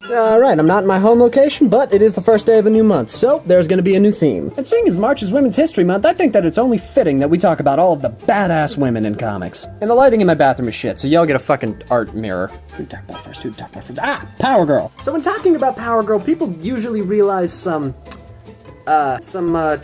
Alright, I'm not in my home location, but it is the first day of a new month, so there's gonna be a new theme. And seeing as March is Women's History Month, I think that it's only fitting that we talk about all of the badass women in comics. And the lighting in my bathroom is shit, so y'all get a fucking art mirror. Who to talk about first? Powergirl. So when talking about Powergirl, people usually realize some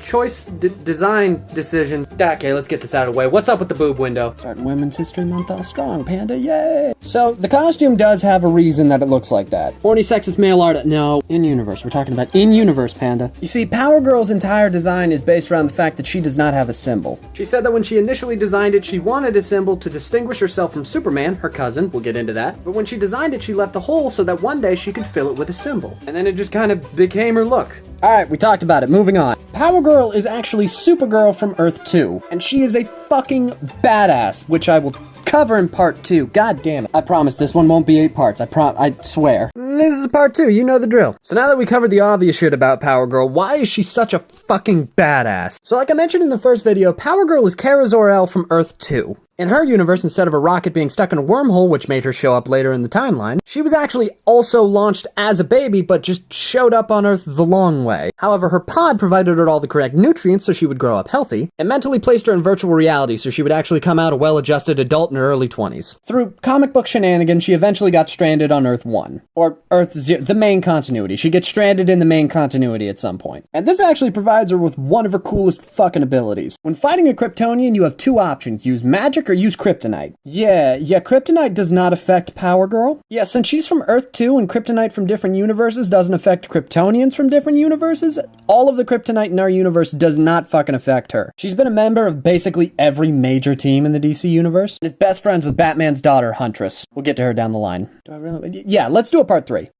choice design decisions. Okay, let's get this out of the way. What's up with the boob window? Starting Women's History Month off strong, Panda, yay! So, the costume does have a reason that it looks like that. Horny sexist male art, no, in-universe. We're talking about in-universe, Panda. You see, Powergirl's entire design is based around the fact that she does not have a symbol. She said that when she initially designed it, she wanted a symbol to distinguish herself from Superman, her cousin, we'll get into that. But when she designed it, she left the hole so that one day she could fill it with a symbol. And then it just kind of became her look. Alright, we talked about it, moving on. Powergirl is actually Supergirl from Earth 2, and she is a fucking badass, which I will cover in part 2. God damn it. I promise this one won't be 8 parts, I swear. This is part 2, you know the drill. So now that we covered the obvious shit about Powergirl, why is she such a fucking badass? So like I mentioned in the first video, Powergirl is Kara Zor-El from Earth 2. In her universe, instead of a rocket being stuck in a wormhole, which made her show up later in the timeline, she was actually also launched as a baby, but just showed up on Earth the long way. However, her pod provided her all the correct nutrients so she would grow up healthy, and mentally placed her in virtual reality so she would actually come out a well-adjusted adult in her early 20s. Through comic book shenanigans, she eventually got stranded on Earth 1. Or Earth 0, the main continuity. She gets stranded in the main continuity at some point. And this actually provides her with one of her coolest fucking abilities. When fighting a Kryptonian, you have two options. Use magic or use kryptonite. Yeah, kryptonite does not affect Powergirl. Yeah, since she's from Earth 2 and kryptonite from different universes doesn't affect Kryptonians from different universes, all of the kryptonite in our universe does not fucking affect her. She's been a member of basically every major team in the DC universe, and is best friends with Batman's daughter, Huntress. We'll get to her down the line. Do I really? Yeah, let's do a part 3.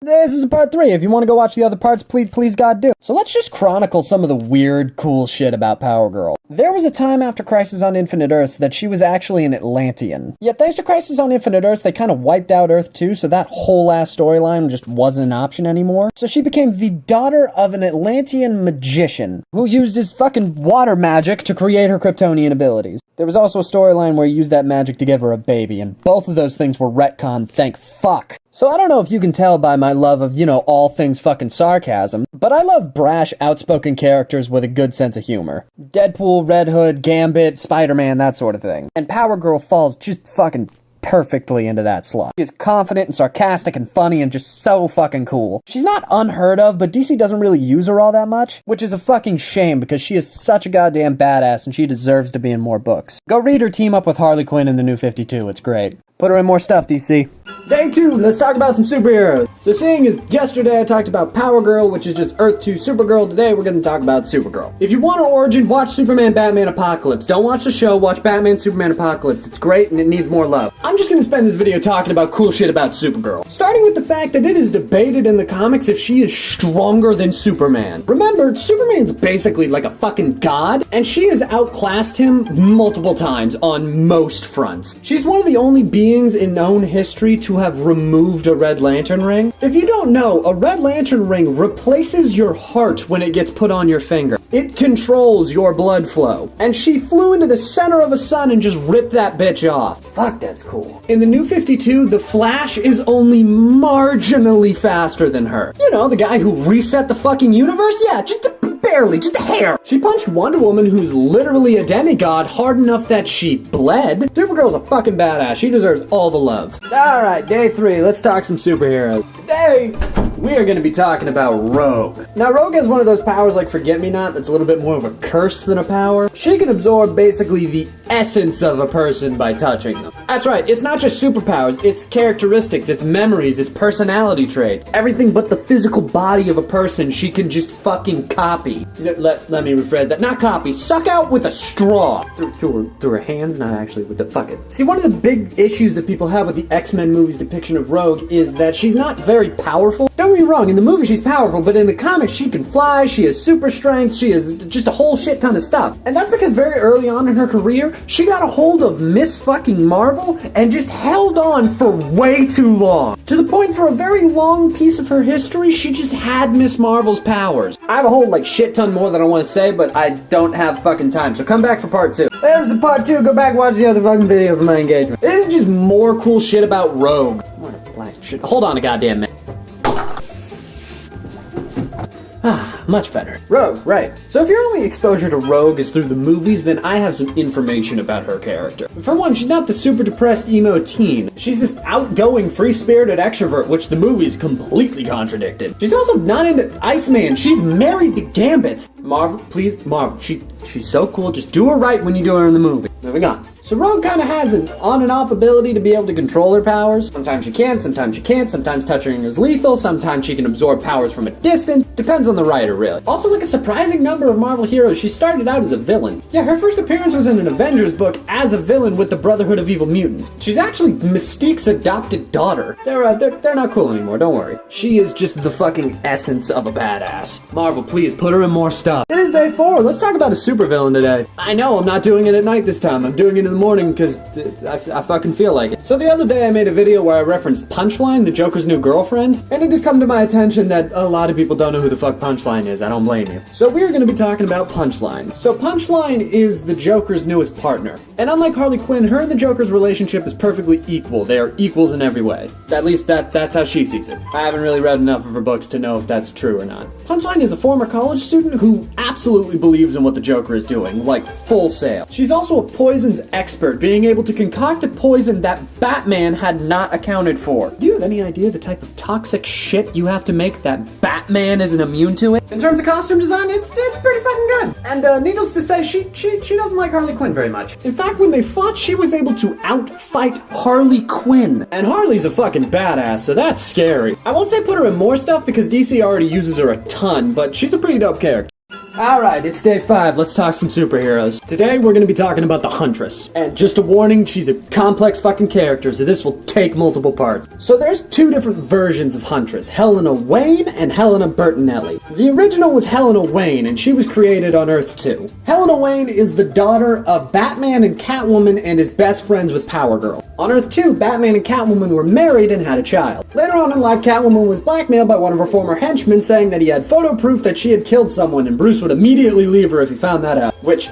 This is part 3. If you want to go watch the other parts, please God do. So let's just chronicle some of the weird, cool shit about Powergirl. There was a time after Crisis on Infinite Earths that she was actually an Atlantean. Yet thanks to Crisis on Infinite Earths, they kind of wiped out Earth 2, so that whole ass storyline just wasn't an option anymore. So she became the daughter of an Atlantean magician, who used his fucking water magic to create her Kryptonian abilities. There was also a storyline where he used that magic to give her a baby, and both of those things were retconned, thank fuck. So I don't know if you can tell by my love of, all things fucking sarcasm, but I love brash, outspoken characters with a good sense of humor. Deadpool, Red Hood, Gambit, Spider-Man, that sort of thing. And Powergirl falls just fucking perfectly into that slot. She is confident and sarcastic and funny and just so fucking cool. She's not unheard of, but DC doesn't really use her all that much, which is a fucking shame because she is such a goddamn badass and she deserves to be in more books. Go read her team up with Harlequin in the New 52, it's great. Put her in more stuff, DC. Day 2, let's talk about some superheroes. So seeing as yesterday I talked about Powergirl, which is just Earth 2 Supergirl, today we're gonna talk about Supergirl. If you want an origin, watch Superman Batman Apocalypse. Don't watch the show, watch Batman Superman Apocalypse. It's great and it needs more love. I'm just gonna spend this video talking about cool shit about Supergirl. Starting with the fact that it is debated in the comics if she is stronger than Superman. Remember, Superman's basically like a fucking god, and she has outclassed him multiple times on most fronts. She's one of the only beings in known history to have removed a Red Lantern ring. If you don't know, a Red Lantern ring replaces your heart when it gets put on your finger. It controls your blood flow. And she flew into the center of a sun and just ripped that bitch off. Fuck, that's cool. In the New 52, the Flash is only marginally faster than her. You know, the guy who reset the fucking universe? Yeah, barely, just a hair. She punched Wonder Woman, who's literally a demigod, hard enough that she bled. Supergirl's a fucking badass. She deserves all the love. Alright, day 3, let's talk some superheroes. Today, we are going to be talking about Rogue. Now, Rogue has one of those powers like Forget-Me-Not that's a little bit more of a curse than a power. She can absorb basically the essence of a person by touching them. That's right, it's not just superpowers, it's characteristics, it's memories, it's personality traits. Everything but the physical body of a person she can just fucking copy. Let me rephrase that. Not copy, suck out with a straw. Through her hands, not actually with the fuck it. See, one of the big issues that people have with the X-Men movies depiction of Rogue is that she's not very powerful. Don't get me wrong, in the movie she's powerful, but in the comics she can fly, she has super strength, she has just a whole shit ton of stuff. And that's because very early on in her career, she got a hold of Miss fucking Marvel and just held on for way too long. To the point for a very long piece of her history, she just had Miss Marvel's powers. I have a whole shit ton more that I want to say, but I don't have fucking time, so come back for part 2. This is part 2, go back and watch the other fucking video for my engagement. This is just more cool shit about Rogue. What a black shit. Hold on a goddamn minute. Ah, much better. Rogue, right. So if your only exposure to Rogue is through the movies, then I have some information about her character. For one, she's not the super depressed emo teen. She's this outgoing, free-spirited extrovert, which the movies completely contradicted. She's also not into Iceman. She's married to Gambit. Marvel, please, Marvel. She's so cool. Just do her right when you do her in the movie. Moving on. So Rogue kind of has an on and off ability to be able to control her powers. Sometimes she can, sometimes she can't. Sometimes touching her is lethal. Sometimes she can absorb powers from a distance. Depends on the writer, really. Also, like a surprising number of Marvel heroes, she started out as a villain. Yeah, her first appearance was in an Avengers book as a villain with the Brotherhood of Evil Mutants. She's actually Mystique's adopted daughter. They're not cool anymore, don't worry. She is just the fucking essence of a badass. Marvel, please put her in more stuff. It is day 4. Let's talk about a supervillain today. I know I'm not doing it at night this time. I'm doing it in the morning because I fucking feel like it. So the other day I made a video where I referenced Punchline, the Joker's new girlfriend, and it has come to my attention that a lot of people don't know who the fuck Punchline is. I don't blame you. So we're going to be talking about Punchline. So Punchline is the Joker's newest partner. And unlike Harley Quinn, her and the Joker's relationship is perfectly equal. They are equals in every way. At least that's how she sees it. I haven't really read enough of her books to know if that's true or not. Punchline is a former college student who absolutely believes in what the Joker is doing, like full sail. She's also a poisons expert, being able to concoct a poison that Batman had not accounted for. Do you have any idea the type of toxic shit you have to make that Batman isn't immune to it? In terms of costume design, it's pretty fucking good. And needless to say, she doesn't like Harley Quinn very much. In fact, when they fought, she was able to outfight Harley Quinn. And Harley's a fucking badass, so that's scary. I won't say put her in more stuff because DC already uses her a ton, but she's a pretty dope character. Alright, it's day 5. Let's talk some superheroes. Today, we're gonna be talking about the Huntress. And just a warning, she's a complex fucking character, so this will take multiple parts. So there's 2 different versions of Huntress, Helena Wayne and Helena Bertinelli. The original was Helena Wayne, and she was created on Earth 2. Helena Wayne is the daughter of Batman and Catwoman and is best friends with Powergirl. On Earth 2, Batman and Catwoman were married and had a child. Later on in life, Catwoman was blackmailed by one of her former henchmen saying that he had photo proof that she had killed someone, and Bruce would immediately leave her if he found that out. Which,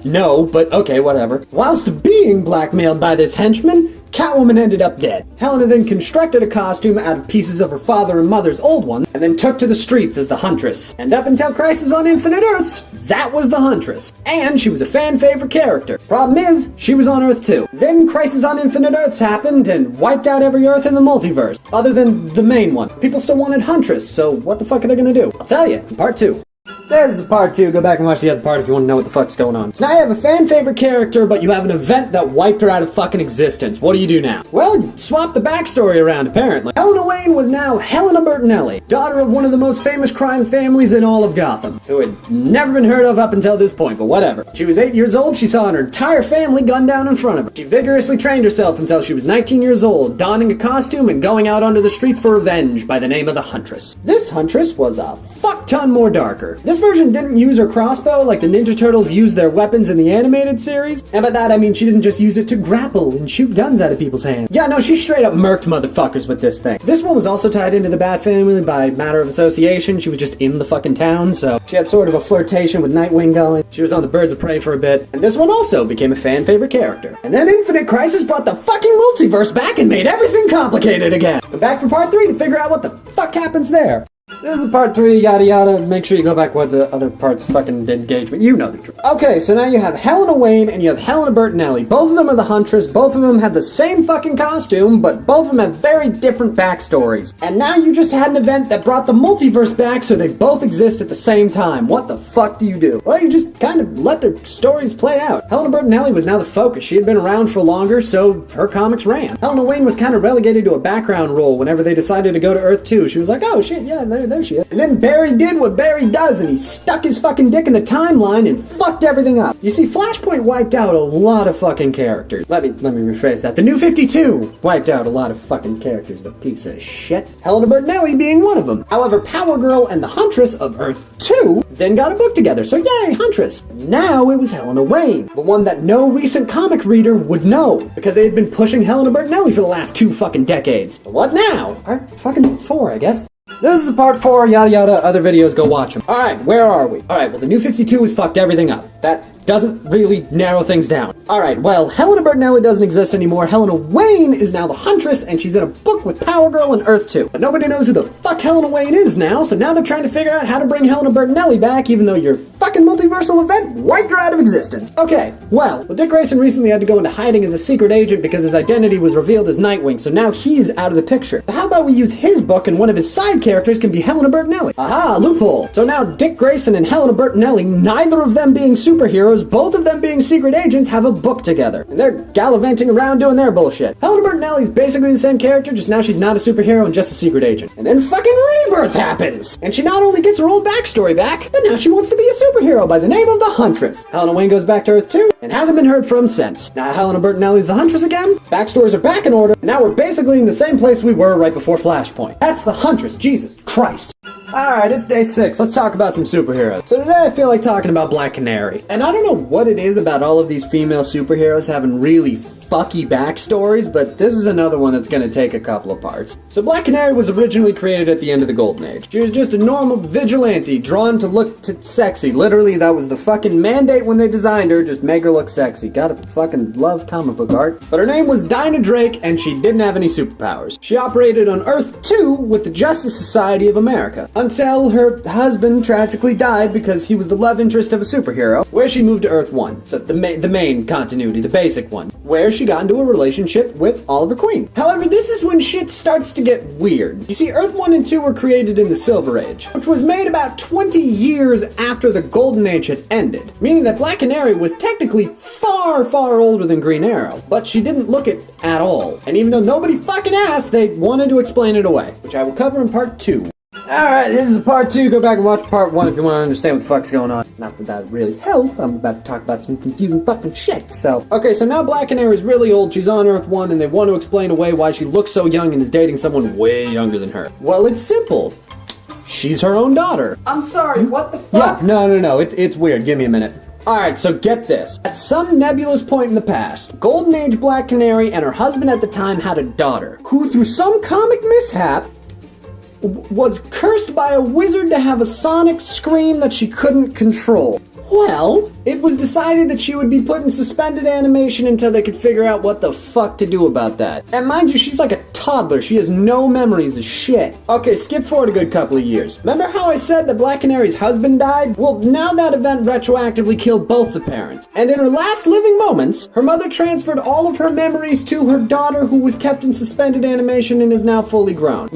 no, but okay, whatever. Whilst being blackmailed by this henchman, Catwoman ended up dead. Helena then constructed a costume out of pieces of her father and mother's old one, and then took to the streets as the Huntress. And up until Crisis on Infinite Earths, that was the Huntress. And she was a fan-favorite character. Problem is, she was on Earth 2. Then Crisis on Infinite Earths happened and wiped out every Earth in the multiverse, other than the main one. People still wanted Huntress, so what the fuck are they gonna do? I'll tell you, part 2. There's part 2. Go back and watch the other part if you want to know what the fuck's going on. So now you have a fan-favorite character, but you have an event that wiped her out of fucking existence. What do you do now? Well, you swap the backstory around, apparently. Helena Wayne was now Helena Bertinelli, daughter of one of the most famous crime families in all of Gotham, who had never been heard of up until this point, but whatever. She was 8 years old. She saw her entire family gunned down in front of her. She vigorously trained herself until she was 19 years old, donning a costume and going out onto the streets for revenge by the name of the Huntress. This Huntress was a fuck ton more darker. This version didn't use her crossbow like the Ninja Turtles used their weapons in the animated series. And by that I mean she didn't just use it to grapple and shoot guns out of people's hands. Yeah, no, she straight up murked motherfuckers with this thing. This one was also tied into the Bat family by matter of association. She was just in the fucking town, so she had sort of a flirtation with Nightwing going. She was on the Birds of Prey for a bit. And this one also became a fan favorite character. And then Infinite Crisis brought the fucking multiverse back and made everything complicated again. We're back for part 3 to figure out what the fuck happens there. This is part 3, yada yada. Make sure you go back with the other parts fucking engagement. You know the truth. Okay, so now you have Helena Wayne and you have Helena Bertinelli. Both of them are the Huntress. Both of them have the same fucking costume, but both of them have very different backstories. And now you just had an event that brought the multiverse back so they both exist at the same time. What the fuck do you do? Well, you just kind of let their stories play out. Helena Bertinelli was now the focus. She had been around for longer, so her comics ran. Helena Wayne was kind of relegated to a background role whenever they decided to go to Earth 2. She was like, oh shit, yeah, there she is. And then Barry did what Barry does, and he stuck his fucking dick in the timeline and fucked everything up. You see, Flashpoint wiped out a lot of fucking characters. Let me rephrase that. The New 52 wiped out a lot of fucking characters, the piece of shit. Helena Bertinelli being one of them. However, Powergirl and the Huntress of Earth 2 then got a book together, so yay, Huntress. Now it was Helena Wayne, the one that no recent comic reader would know, because they had been pushing Helena Bertinelli for the last 2 fucking decades. But what now? Part fucking 4, I guess. This is part 4, yada yada, other videos, go watch them. Alright, where are we? Alright, well the New 52 has fucked everything up. That doesn't really narrow things down. Alright, well, Helena Bertinelli doesn't exist anymore. Helena Wayne is now the Huntress, and she's in a book with Powergirl and Earth 2. But nobody knows who the fuck Helena Wayne is now, so now they're trying to figure out how to bring Helena Bertinelli back, even though your fucking multiversal event wiped her out of existence. Okay, well, Dick Grayson recently had to go into hiding as a secret agent because his identity was revealed as Nightwing, so now he's out of the picture. But how about we use his book and one of his side characters can be Helena Bertinelli? Aha, loophole. So now Dick Grayson and Helena Bertinelli, neither of them being superheroes, both of them being secret agents, have a book together. And they're gallivanting around doing their bullshit. Helena Bertinelli's basically the same character, just now she's not a superhero and just a secret agent. And then fucking Rebirth happens! And she not only gets her old backstory back, but now she wants to be a superhero by the name of the Huntress. Helena Wayne goes back to Earth 2 and hasn't been heard from since. Now Helena Bertinelli's the Huntress again, backstories are back in order, and now we're basically in the same place we were right before Flashpoint. That's the Huntress, Jesus Christ. Alright, it's day 6. Let's talk about some superheroes. So today I feel like talking about Black Canary. And I don't know what it is about all of these female superheroes having really fucky backstories, but this is another one that's gonna take a couple of parts. So Black Canary was originally created at the end of the Golden Age. She was just a normal vigilante, drawn to look sexy. Literally, that was the fucking mandate when they designed her, just make her look sexy. Gotta fucking love comic book art. But her name was Dinah Drake, and she didn't have any superpowers. She operated on Earth 2 with the Justice Society of America, until her husband tragically died because he was the love interest of a superhero, where she moved to Earth 1. So the main continuity, the basic one, where she got into a relationship with Oliver Queen. However, this is when shit starts to get weird. You see, Earth 1 and 2 were created in the Silver Age, which was made about 20 years after the Golden Age had ended, meaning that Black Canary was technically far, far older than Green Arrow, but she didn't look it at all. And even though nobody fucking asked, they wanted to explain it away, which I will cover in part 2. Alright, this is part 2. Go back and watch part 1 if you want to understand what the fuck's going on. Not that that would really help. I'm about to talk about some confusing fucking shit, so. Okay, so now Black Canary is really old. She's on Earth 1, and they want to explain away why she looks so young and is dating someone way younger than her. Well, it's simple. She's her own daughter. I'm sorry, what the fuck? Yeah, no. It's weird. Give me a minute. Alright, so get this. At some nebulous point in the past, Golden Age Black Canary and her husband at the time had a daughter, who through some comic mishap, was cursed by a wizard to have a sonic scream that she couldn't control. Well, it was decided that she would be put in suspended animation until they could figure out what the fuck to do about that. And mind you, she's like a toddler. She has no memories of shit. Okay, skip forward a good couple of years. Remember how I said that Black Canary's husband died? Well, now that event retroactively killed both the parents. And in her last living moments, her mother transferred all of her memories to her daughter, who was kept in suspended animation and is now fully grown.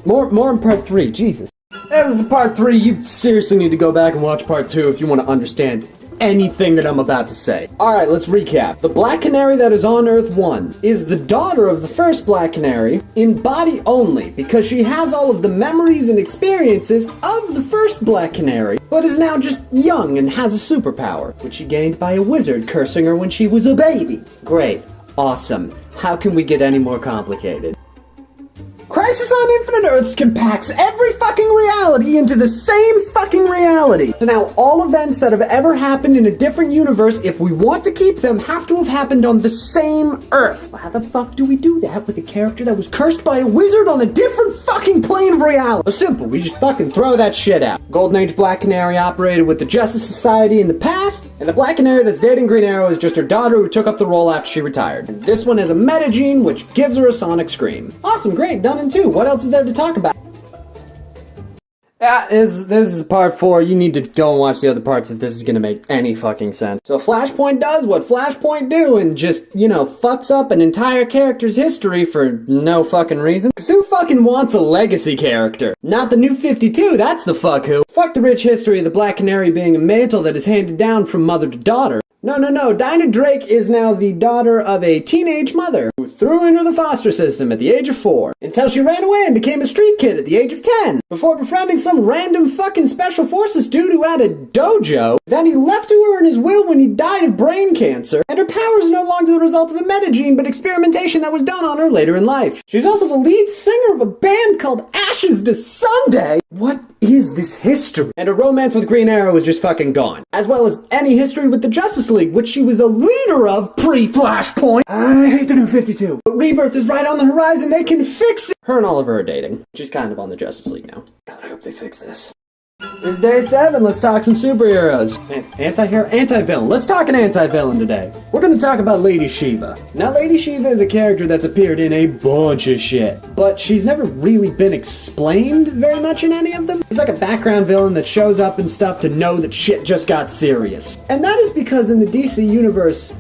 More in part 3, Jesus. This is part 3, you seriously need to go back and watch part 2 if you want to understand anything that I'm about to say. Alright, let's recap. The Black Canary that is on Earth 1 is the daughter of the first Black Canary in body only, because she has all of the memories and experiences of the first Black Canary, but is now just young and has a superpower, which she gained by a wizard cursing her when she was a baby. Great. Awesome. How can we get any more complicated? Crisis on Infinite Earths compacts every fucking reality into the same fucking reality. So now all events that have ever happened in a different universe, if we want to keep them, have to have happened on the same Earth. Well, how the fuck do we do that with a character that was cursed by a wizard on a different fucking plane of reality? Well, simple, we just fucking throw that shit out. Golden Age Black Canary operated with the Justice Society in the past, and the Black Canary that's dating Green Arrow is just her daughter who took up the role after she retired. And this one has a metagene, which gives her a sonic scream. Awesome, great, done in 2. What else is there to talk about? This is part 4. You need to go and watch the other parts if this is gonna make any fucking sense. So Flashpoint does what Flashpoint do and just, fucks up an entire character's history for no fucking reason. Cause who fucking wants a legacy character? Not the New 52, that's the fuck who. Fuck the rich history of the Black Canary being a mantle that is handed down from mother to daughter. No. Dinah Drake is now the daughter of a teenage mother who threw into the foster system at the age of 4 until she ran away and became a street kid at the age of 10 before befriending some random fucking special forces dude who had a dojo. Then he left to her in his will when he died of brain cancer, and her powers are no longer the result of a metagene but experimentation that was done on her later in life. She's also the lead singer of a band called Ashes to Sunday. What is this history? And her romance with Green Arrow is just fucking gone, as well as any history with the Justice League, which she was a leader of pre-Flashpoint. I hate the New 52. But Rebirth is right on the horizon. They can fix it. Her and Oliver are dating. She's kind of on the Justice League now. God, I hope they fix this. It's day 7, let's talk some superheroes. Man, anti-hero? Anti-villain. Let's talk an anti-villain today. We're gonna talk about Lady Shiva. Now, Lady Shiva is a character that's appeared in a bunch of shit, but she's never really been explained very much in any of them. She's like a background villain that shows up and stuff to know that shit just got serious. And that is because in the DC universe,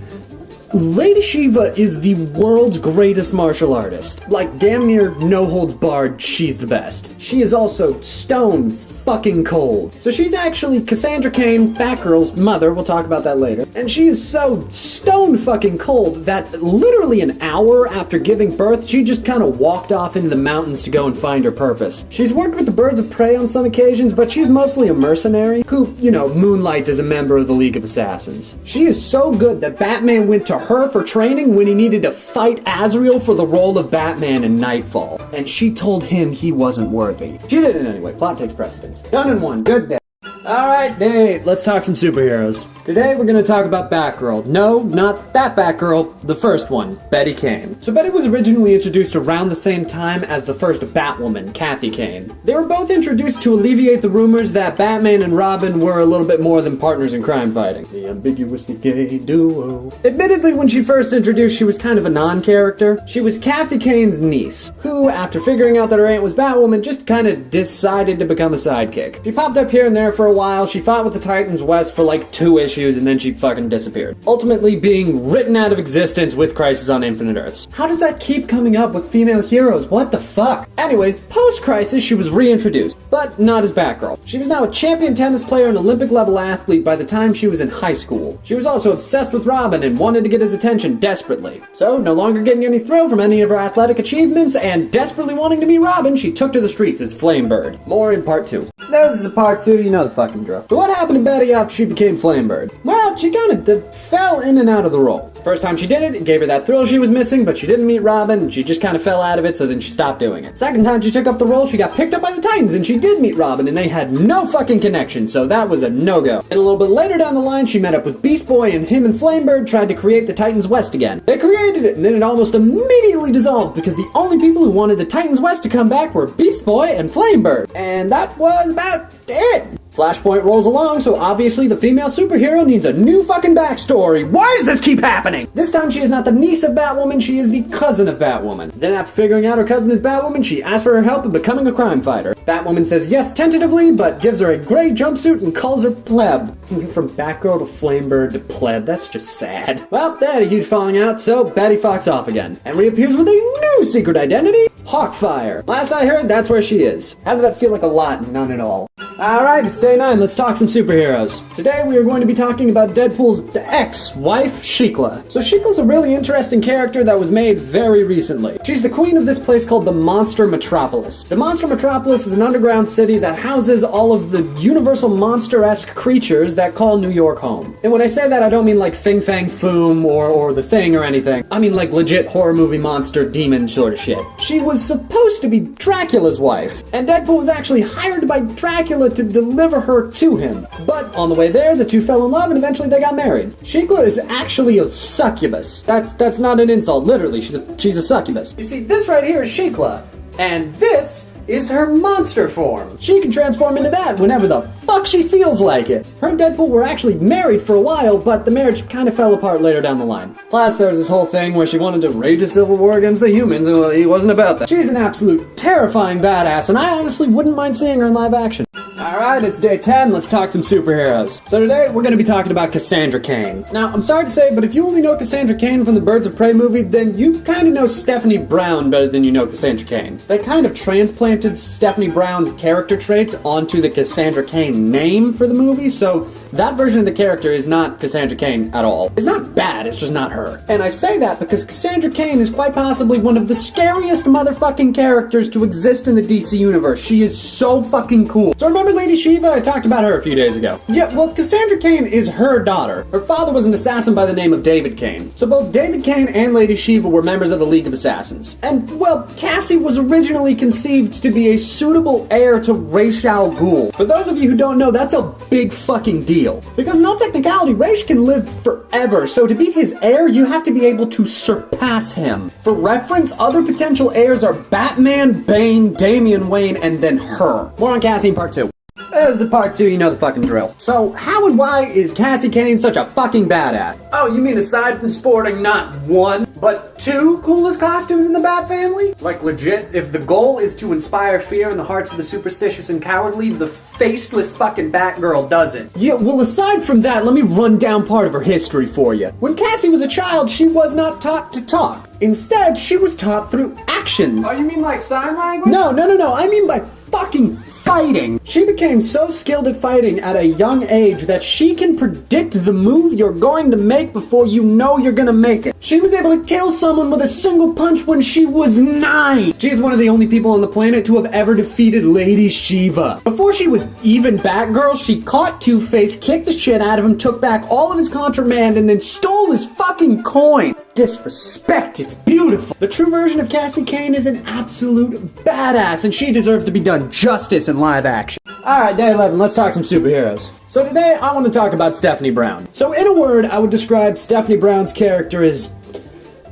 Lady Shiva is the world's greatest martial artist. Like, damn near no holds barred, she's the best. She is also stone fucking cold. So she's actually Cassandra Kane, Batgirl's mother, we'll talk about that later. And she is so stone fucking cold that literally an hour after giving birth, she just kind of walked off into the mountains to go and find her purpose. She's worked with the birds of prey on some occasions, but she's mostly a mercenary who, you know, moonlights as a member of the League of Assassins. She is so good that Batman went to her for training when he needed to fight Azrael for the role of Batman in Nightfall. And she told him he wasn't worthy. She did it anyway, plot takes precedence. Done in one, good day. Alright, Dave, let's talk some superheroes. Today we're gonna talk about Batgirl. No, not that Batgirl, the first one, Betty Kane. So Betty was originally introduced around the same time as the first Batwoman, Kathy Kane. They were both introduced to alleviate the rumors that Batman and Robin were a little bit more than partners in crime fighting. The ambiguously gay duo. Admittedly, when she first introduced, she was kind of a non-character. She was Kathy Kane's niece, who, after figuring out that her aunt was Batwoman, just kind of decided to become a sidekick. She popped up here and there for a while, she fought with the Titans West for like 2 issues, and then she fucking disappeared. Ultimately being written out of existence with Crisis on Infinite Earths. How does that keep coming up with female heroes? What the fuck? Anyways, post-Crisis, she was reintroduced, but not as Batgirl. She was now a champion tennis player and Olympic-level athlete by the time she was in high school. She was also obsessed with Robin and wanted to get his attention desperately. So, no longer getting any thrill from any of her athletic achievements and desperately wanting to be Robin, she took to the streets as Flamebird. More in part 2. This is a part 2, you know the fucking drill. So what happened to Betty after she became Flamebird? Well, she kind of fell in and out of the role. First time she did it, it gave her that thrill she was missing, but she didn't meet Robin, and she just kind of fell out of it, so then she stopped doing it. Second time she took up the role, she got picked up by the Titans, and she did meet Robin, and they had no fucking connection, so that was a no-go. And a little bit later down the line, she met up with Beast Boy, and him and Flamebird tried to create the Titans West again. They created it, and then it almost immediately dissolved, because the only people who wanted the Titans West to come back were Beast Boy and Flamebird. And that was about it. Flashpoint rolls along, so obviously the female superhero needs a new fucking backstory. Why does this keep happening? This time she is not the niece of Batwoman, she is the cousin of Batwoman. Then after figuring out her cousin is Batwoman, she asks for her help in becoming a crime fighter. Batwoman says yes tentatively, but gives her a gray jumpsuit and calls her pleb. From Batgirl to Flamebird to pleb, that's just sad. Well, they had a huge falling out, so Betty fucks off again, and reappears with a new secret identity, Hawkfire. Last I heard, that's where she is. How did that feel like a lot? None at all. Alright, it's day 9, let's talk some superheroes. Today we are going to be talking about Deadpool's ex-wife, Shikla. So Shikla's a really interesting character that was made very recently. She's the queen of this place called the Monster Metropolis. The Monster Metropolis is an underground city that houses all of the universal monster-esque creatures that call New York home. And when I say that, I don't mean like Fing Fang Foom or The Thing or anything. I mean like legit horror movie monster demon sort of shit. She was supposed to be Dracula's wife, and Deadpool was actually hired by Dracula to deliver her to him. But on the way there, the two fell in love and eventually they got married. Shikla is actually a succubus. That's not an insult, literally, she's a succubus. You see, this right here is Shikla, and this is her monster form. She can transform into that whenever the fuck she feels like it. Her and Deadpool were actually married for a while, but the marriage kind of fell apart later down the line. Plus, there was this whole thing where she wanted to wage a civil war against the humans, and well, he wasn't about that. She's an absolute terrifying badass, and I honestly wouldn't mind seeing her in live action. Alright, it's day 10, let's talk some superheroes. So today, we're going to be talking about Cassandra Kane. Now, I'm sorry to say, but if you only know Cassandra Kane from the Birds of Prey movie, then you kind of know Stephanie Brown better than you know Cassandra Kane. They kind of transplanted Stephanie Brown's character traits onto the Cassandra Kane name for the movie, so that version of the character is not Cassandra Kane at all. It's not bad, it's just not her. And I say that because Cassandra Kane is quite possibly one of the scariest motherfucking characters to exist in the DC universe. She is so fucking cool. So remember Lady Shiva? I talked about her a few days ago. Yeah, well, Cassandra Kane is her daughter. Her father was an assassin by the name of David Kane. So both David Kane and Lady Shiva were members of the League of Assassins. And, well, Cassie was originally conceived to be a suitable heir to Ra's al Ghul. For those of you who don't know, that's a big fucking deal. Because in all technicality, Ra's can live forever, so to be his heir, you have to be able to surpass him. For reference, other potential heirs are Batman, Bane, Damian Wayne, and then her. More on Cassie in part 2. This is part 2, you know the fucking drill. So, how and why is Cassie Kane such a fucking badass? Oh, you mean aside from sporting not one, but 2 coolest costumes in the Bat family? Like legit, if the goal is to inspire fear in the hearts of the superstitious and cowardly, the faceless fucking Batgirl does it. Yeah, well aside from that, let me run down part of her history for you. When Cassie was a child, she was not taught to talk. Instead, she was taught through actions. Oh, you mean like sign language? No, I mean by fucking fighting. She became so skilled at fighting at a young age that she can predict the move you're going to make before you know you're gonna make it. She was able to kill someone with a single punch when she was 9. She's one of the only people on the planet to have ever defeated Lady Shiva. Before she was even Batgirl, she caught Two-Face, kicked the shit out of him, took back all of his contraband, and then stole his fucking coin. Disrespect, it's beautiful. The true version of Cassie Kane is an absolute badass, and she deserves to be done justice in live action. Alright, day 11, let's talk some superheroes. So today, I want to talk about Stephanie Brown. So in a word, I would describe Stephanie Brown's character as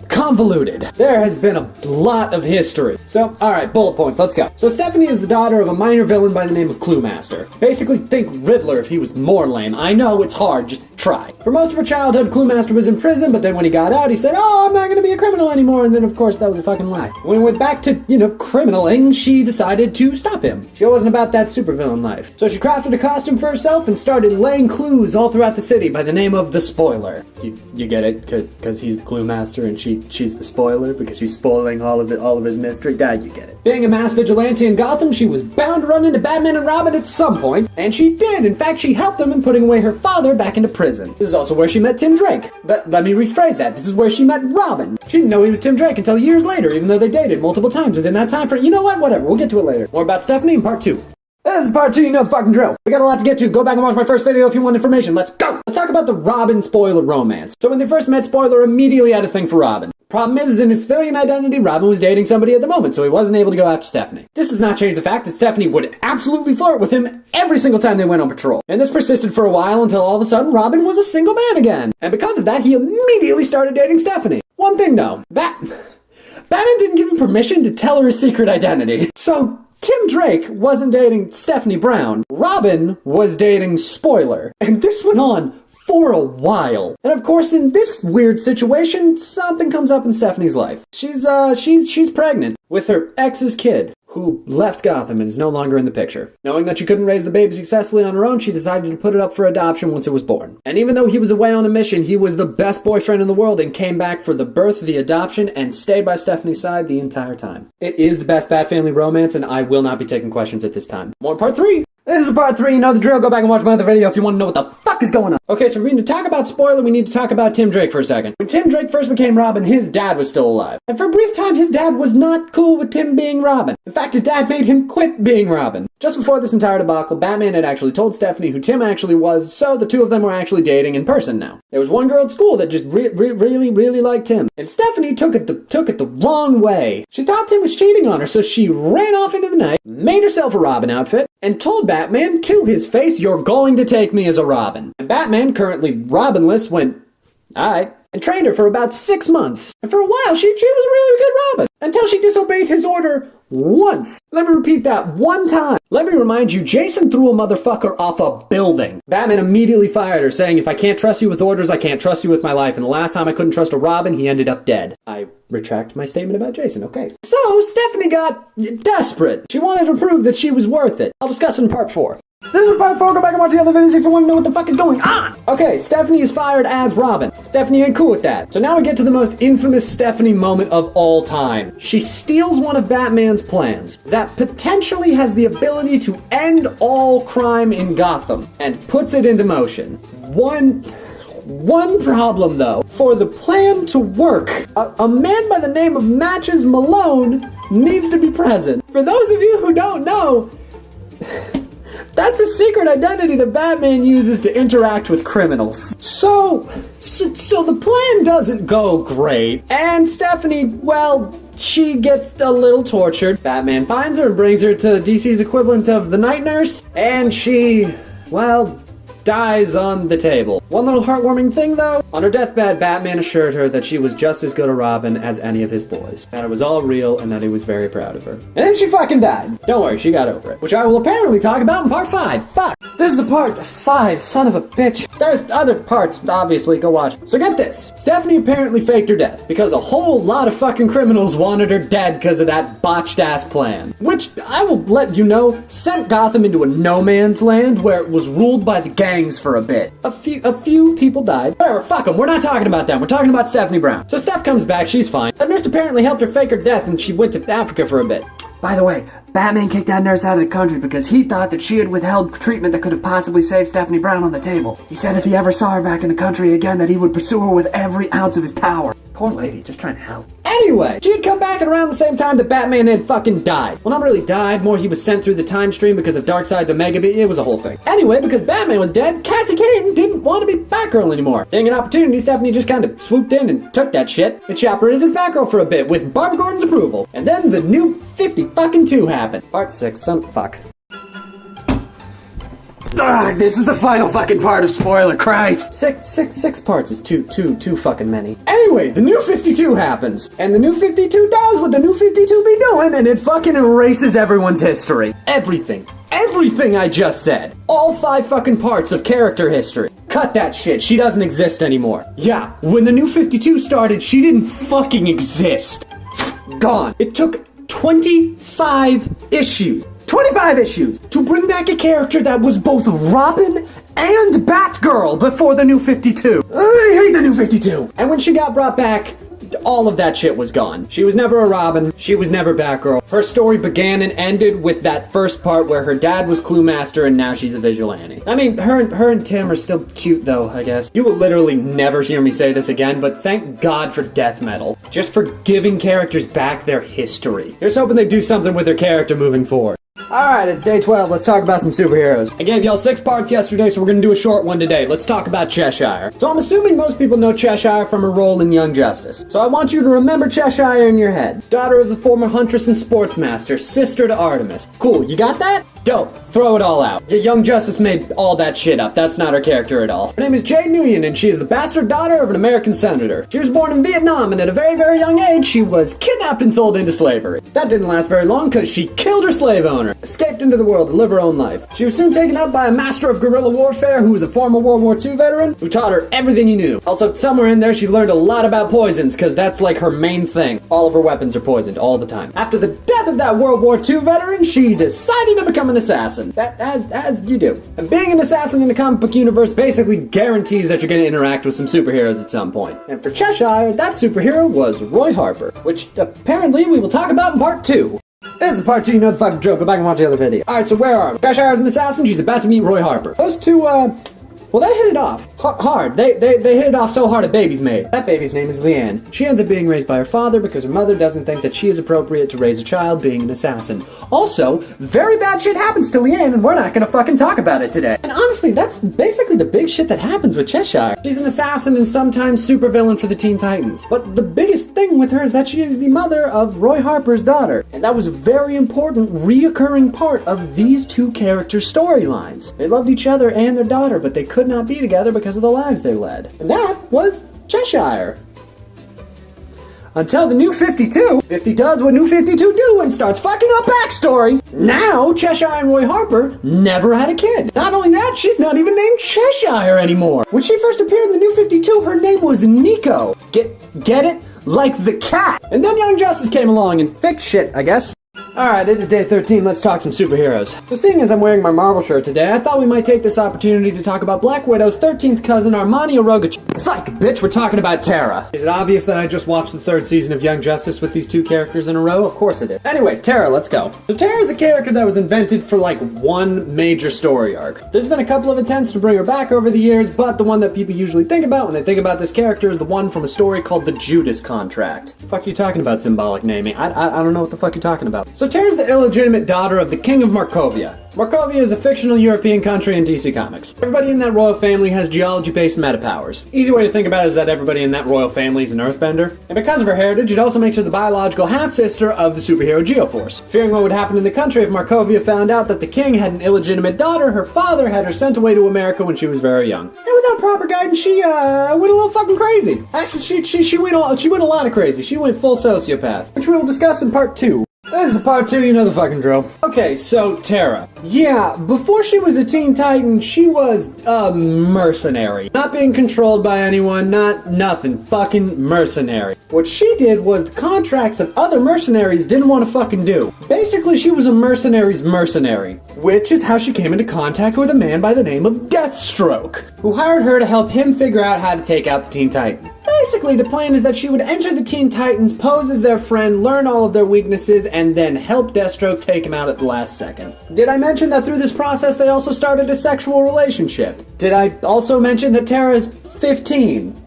convoluted. There has been a lot of history. So, alright, bullet points, let's go. So Stephanie is the daughter of a minor villain by the name of Cluemaster. Basically, think Riddler if he was more lame. I know, it's hard, just try. For most of her childhood, Cluemaster was in prison, but then when he got out, he said, oh, I'm not gonna be a criminal anymore, and then of course that was a fucking lie. When he went back to, criminaling, she decided to stop him. She wasn't about that supervillain life. So she crafted a costume for herself and started laying clues all throughout the city by the name of the Spoiler. You get it? Because he's the Cluemaster and she's the spoiler because she's spoiling all of his mystery. You get it. Being a mass vigilante in Gotham, she was bound to run into Batman and Robin at some point, and she did. In fact, she helped them in putting away her father back into prison. This is also where she met Tim Drake. But let me rephrase that. This is where she met Robin. She didn't know he was Tim Drake until years later, even though they dated multiple times within that time frame. You know what? Whatever. We'll get to it later. More about Stephanie in part 2. This is part 2, you know the fucking drill. We got a lot to get to. Go back and watch my first video if you want information. Let's go! Let's talk about the Robin Spoiler romance. So when they first met, Spoiler immediately had a thing for Robin. Problem is, in his civilian identity, Robin was dating somebody at the moment, so he wasn't able to go after Stephanie. This does not change the fact that Stephanie would absolutely flirt with him every single time they went on patrol. And this persisted for a while until all of a sudden Robin was a single man again. And because of that, he immediately started dating Stephanie. One thing though, Batman didn't give him permission to tell her his secret identity. So Tim Drake wasn't dating Stephanie Brown. Robin was dating Spoiler. And this went on for a while. And of course, in this weird situation, something comes up in Stephanie's life. She's pregnant with her ex's kid, who left Gotham and is no longer in the picture. Knowing that she couldn't raise the baby successfully on her own, she decided to put it up for adoption once it was born. And even though he was away on a mission, he was the best boyfriend in the world and came back for the birth, the adoption, and stayed by Stephanie's side the entire time. It is the best Bat family romance, and I will not be taking questions at this time. More part 3! This is part 3, you know the drill. Go back and watch my other video if you want to know what the fuck is going on. Okay, so we need to talk about Spoiler, we need to talk about Tim Drake for a second. When Tim Drake first became Robin, his dad was still alive. And for a brief time, his dad was not cool with Tim being Robin. In fact, his dad made him quit being Robin. Just before this entire debacle, Batman had actually told Stephanie who Tim actually was, so the two of them were actually dating in person now. There was one girl at school that just really liked Tim. And Stephanie took it the wrong way. She thought Tim was cheating on her, so she ran off into the night, made herself a Robin outfit, and told Batman to his face, "You're going to take me as a Robin." And Batman, currently Robinless, went, "Alright," and trained her for about 6 months. And for a while, she was a really good Robin. Until she disobeyed his order once. Let me repeat that one time. Let me remind you, Jason threw a motherfucker off a building. Batman immediately fired her, saying, "If I can't trust you with orders, I can't trust you with my life." And the last time I couldn't trust a Robin, he ended up dead. I retract my statement about Jason, okay. So, Stephanie got desperate. She wanted to prove that she was worth it. I'll discuss in part 4. This is part 4, go back and watch the other videos if you want to know what the fuck is going on! Okay, Stephanie is fired as Robin. Stephanie ain't cool with that. So now we get to the most infamous Stephanie moment of all time. She steals one of Batman's plans that potentially has the ability to end all crime in Gotham and puts it into motion. One problem though. For the plan to work, a man by the name of Matches Malone needs to be present. For those of you who don't know, that's a secret identity that Batman uses to interact with criminals. So the plan doesn't go great, and Stephanie, well, she gets a little tortured. Batman finds her and brings her to DC's equivalent of the Night Nurse, and she, well, dies on the table. One little heartwarming thing though, on her deathbed, Batman assured her that she was just as good a Robin as any of his boys. That it was all real and that he was very proud of her. And then she fucking died. Don't worry, she got over it. Which I will apparently talk about in part 5. Fuck. This is a part 5, son of a bitch. There's other parts, obviously, go watch. So get this. Stephanie apparently faked her death because a whole lot of fucking criminals wanted her dead because of that botched ass plan. Which, I will let you know, sent Gotham into a no man's land where it was ruled by the gangs for a bit. A few people died. Whatever, fuck them. We're not talking about them. We're talking about Stephanie Brown. So Steph comes back, she's fine. That nurse apparently helped her fake her death and she went to Africa for a bit. By the way, Batman kicked that nurse out of the country because he thought that she had withheld treatment that could have possibly saved Stephanie Brown on the table. He said if he ever saw her back in the country again that he would pursue her with every ounce of his power. Poor lady, just trying to help. Anyway, she had come back at around the same time that Batman had fucking died. Well, not really died, more he was sent through the time stream because of Darkseid's Omega Beam. It was a whole thing. Anyway, because Batman was dead, Cassie Kane didn't want to be Batgirl anymore. Seeing an opportunity, Stephanie just kind of swooped in and took that shit and she operated as Batgirl for a bit with Barbara Gordon's approval. And then the new 50-fucking-2 happened. Part 6, son of fuck. Ugh, this is the final fucking part of spoiler, Christ. Six parts is too fucking many. Anyway, the new 52 happens. And the new 52 does what the new 52 be doing, and it fucking erases everyone's history. Everything I just said. All 5 fucking parts of character history. Cut that shit, she doesn't exist anymore. Yeah, when the new 52 started, she didn't fucking exist. Gone. It took 25 issues. 25 issues to bring back a character that was both Robin and Batgirl before the new 52. I hate the new 52. And when she got brought back, all of that shit was gone. She was never a Robin. She was never Batgirl. Her story began and ended with that first part where her dad was Clue Master and now she's a vigilante. I mean, her and Tim are still cute though, I guess. You will literally never hear me say this again, but thank God for death metal. Just for giving characters back their history. Here's hoping they do something with their character moving forward. Alright, it's day 12. Let's talk about some superheroes. I gave y'all 6 parts yesterday, so we're gonna do a short one today. Let's talk about Cheshire. So I'm assuming most people know Cheshire from her role in Young Justice. So I want you to remember Cheshire in your head. Daughter of the former Huntress and Sportsmaster, sister to Artemis. Cool, you got that? Dope. Throw it all out. Young Justice made all that shit up. That's not her character at all. Her name is Jane Nguyen, and she is the bastard daughter of an American senator. She was born in Vietnam, and at a very, very young age, she was kidnapped and sold into slavery. That didn't last very long, because she killed her slave owner, escaped into the world to live her own life. She was soon taken up by a master of guerrilla warfare who was a former World War II veteran, who taught her everything he knew. Also, somewhere in there, she learned a lot about poisons, because that's like her main thing. All of her weapons are poisoned, all the time. After the death of that World War II veteran, she decided to become an assassin. That, as you do. And being an assassin in the comic book universe basically guarantees that you're going to interact with some superheroes at some point. And for Cheshire, that superhero was Roy Harper, which apparently we will talk about in part 2. This is part 2, you know the fucking joke, go back and watch the other video. Alright, so where are we? Cheshire is an assassin, she's about to meet Roy Harper. Those two, well, they hit it off. Hard. They hit it off so hard a baby's made. That baby's name is Leanne. She ends up being raised by her father because her mother doesn't think that she is appropriate to raise a child being an assassin. Also, very bad shit happens to Leanne and we're not gonna fucking talk about it today. And honestly, that's basically the big shit that happens with Cheshire. She's an assassin and sometimes supervillain for the Teen Titans. But the biggest thing with her is that she is the mother of Roy Harper's daughter. And that was a very important reoccurring part of these two characters' storylines. They loved each other and their daughter, but they could not be together because of the lives they led. And that was Cheshire. Until the new 52, 50 does what new 52 do and starts fucking up backstories. Now, Cheshire and Roy Harper never had a kid. Not only that, she's not even named Cheshire anymore. When she first appeared in the new 52, her name was Nico. Get it? Like the cat. And then Young Justice came along and fixed shit, I guess. Alright, it is day 13, let's talk some superheroes. So seeing as I'm wearing my Marvel shirt today, I thought we might take this opportunity to talk about Black Widow's 13th cousin, Armani Orogic. Psych, bitch, we're talking about Tara. Is it obvious that I just watched the 3rd season of Young Justice with these two characters in a row? Of course it is. Anyway, Tara, let's go. So Tara is a character that was invented for like one major story arc. There's been a couple of attempts to bring her back over the years, but the one that people usually think about when they think about this character is the one from a story called The Judas Contract. The fuck are you talking about, symbolic naming? I don't know what the fuck you're talking about. So So Tara's the illegitimate daughter of the King of Markovia. Markovia is a fictional European country in DC Comics. Everybody in that royal family has geology-based meta-powers. Easy way to think about it is that everybody in that royal family is an earthbender. And because of her heritage, it also makes her the biological half-sister of the superhero Geoforce. Fearing what would happen in the country if Markovia found out that the king had an illegitimate daughter, her father had her sent away to America when she was very young. And without proper guidance, she went a little fucking crazy. Actually, she went a lot of crazy. She went full sociopath, which we will discuss in part 2. This is part 2, you know the fucking drill. Okay, so Tara. Yeah, before she was a Teen Titan, she was a mercenary. Not being controlled by anyone, nothing. Fucking mercenary. What she did was the contracts that other mercenaries didn't want to fucking do. Basically, she was a mercenary's mercenary. Which is how she came into contact with a man by the name of Deathstroke, who hired her to help him figure out how to take out the Teen Titan. Basically, the plan is that she would enter the Teen Titans, pose as their friend, learn all of their weaknesses, and then help Deathstroke take him out at the last second. Did I mention that through this process they also started a sexual relationship? Did I also mention that Tara is 15?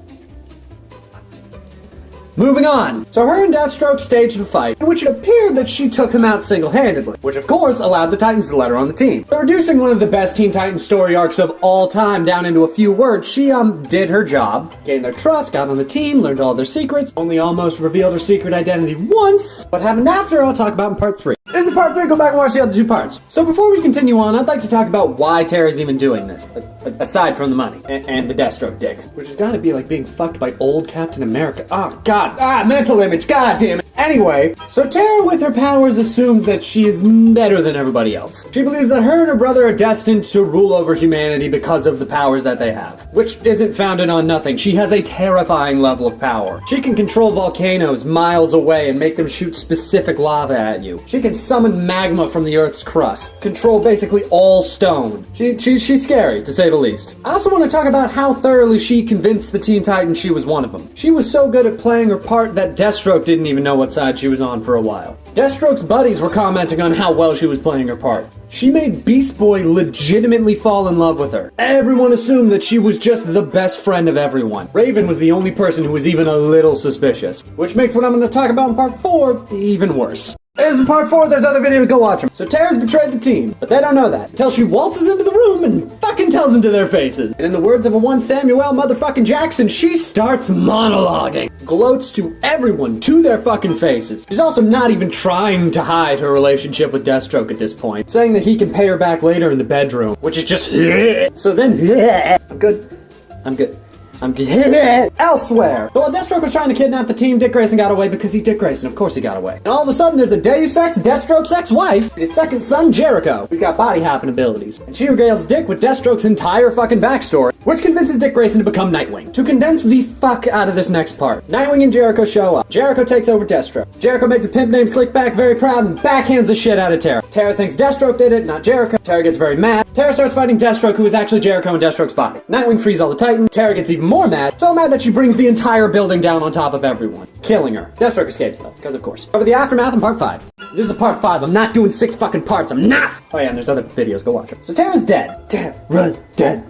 Moving on. So her and Deathstroke staged a fight, in which it appeared that she took him out single-handedly, which of course allowed the Titans to let her on the team. So reducing one of the best Teen Titans story arcs of all time down into a few words, she did her job, gained their trust, got on the team, learned all their secrets, only almost revealed her secret identity once. What happened after I'll talk about in part 3. This is part 3, go back and watch the other 2 parts. So before we continue on, I'd like to talk about why Tara's even doing this, aside from the money, and the Deathstroke dick, which has got to be like being fucked by old Captain America. Oh god, mental image, god damn it. Anyway, so Tara with her powers assumes that she is better than everybody else. She believes that her and her brother are destined to rule over humanity because of the powers that they have, which isn't founded on nothing. She has a terrifying level of power. She can control volcanoes miles away and make them shoot specific lava at you. She can summon magma from the Earth's crust, control basically all stone. She's scary, to say the least. I also want to talk about how thoroughly she convinced the Teen Titans she was one of them. She was so good at playing her part that Deathstroke didn't even know what side she was on for a while. Deathstroke's buddies were commenting on how well she was playing her part. She made Beast Boy legitimately fall in love with her. Everyone assumed that she was just the best friend of everyone. Raven was the only person who was even a little suspicious, which makes what I'm going to talk about in part 4 even worse. This is part 4, there's other videos, go watch them. So Tara's betrayed the team, but they don't know that until she waltzes into the room and fucking tells them to their faces. And in the words of a one Samuel motherfucking Jackson, she starts monologuing. Gloats to everyone, to their fucking faces. She's also not even trying to hide her relationship with Deathstroke at this point, saying that he can pay her back later in the bedroom, which is just so then I'm good. Elsewhere. So while Deathstroke was trying to kidnap the team, Dick Grayson got away because he's Dick Grayson. Of course he got away. And all of a sudden there's a Deus Ex Deathstroke's ex-wife, his second son Jericho, who's got body hopping abilities. And she regales Dick with Deathstroke's entire fucking backstory, which convinces Dick Grayson to become Nightwing. To condense the fuck out of this next part, Nightwing and Jericho show up. Jericho takes over Deathstroke. Jericho makes a pimp named Slickback very proud and backhands the shit out of Tara. Tara thinks Deathstroke did it, not Jericho. Tara gets very mad. Tara starts fighting Deathstroke, who is actually Jericho in Deathstroke's body. Nightwing frees all the Titans. Tara gets even more mad, so mad that she brings the entire building down on top of everyone, killing her. Deathstroke escapes though, because of course. Over the aftermath in part 5. This is part 5, I'm not doing 6 fucking parts, I'm not! Oh yeah, and there's other videos, go watch them. So Tara's dead. Tara's dead.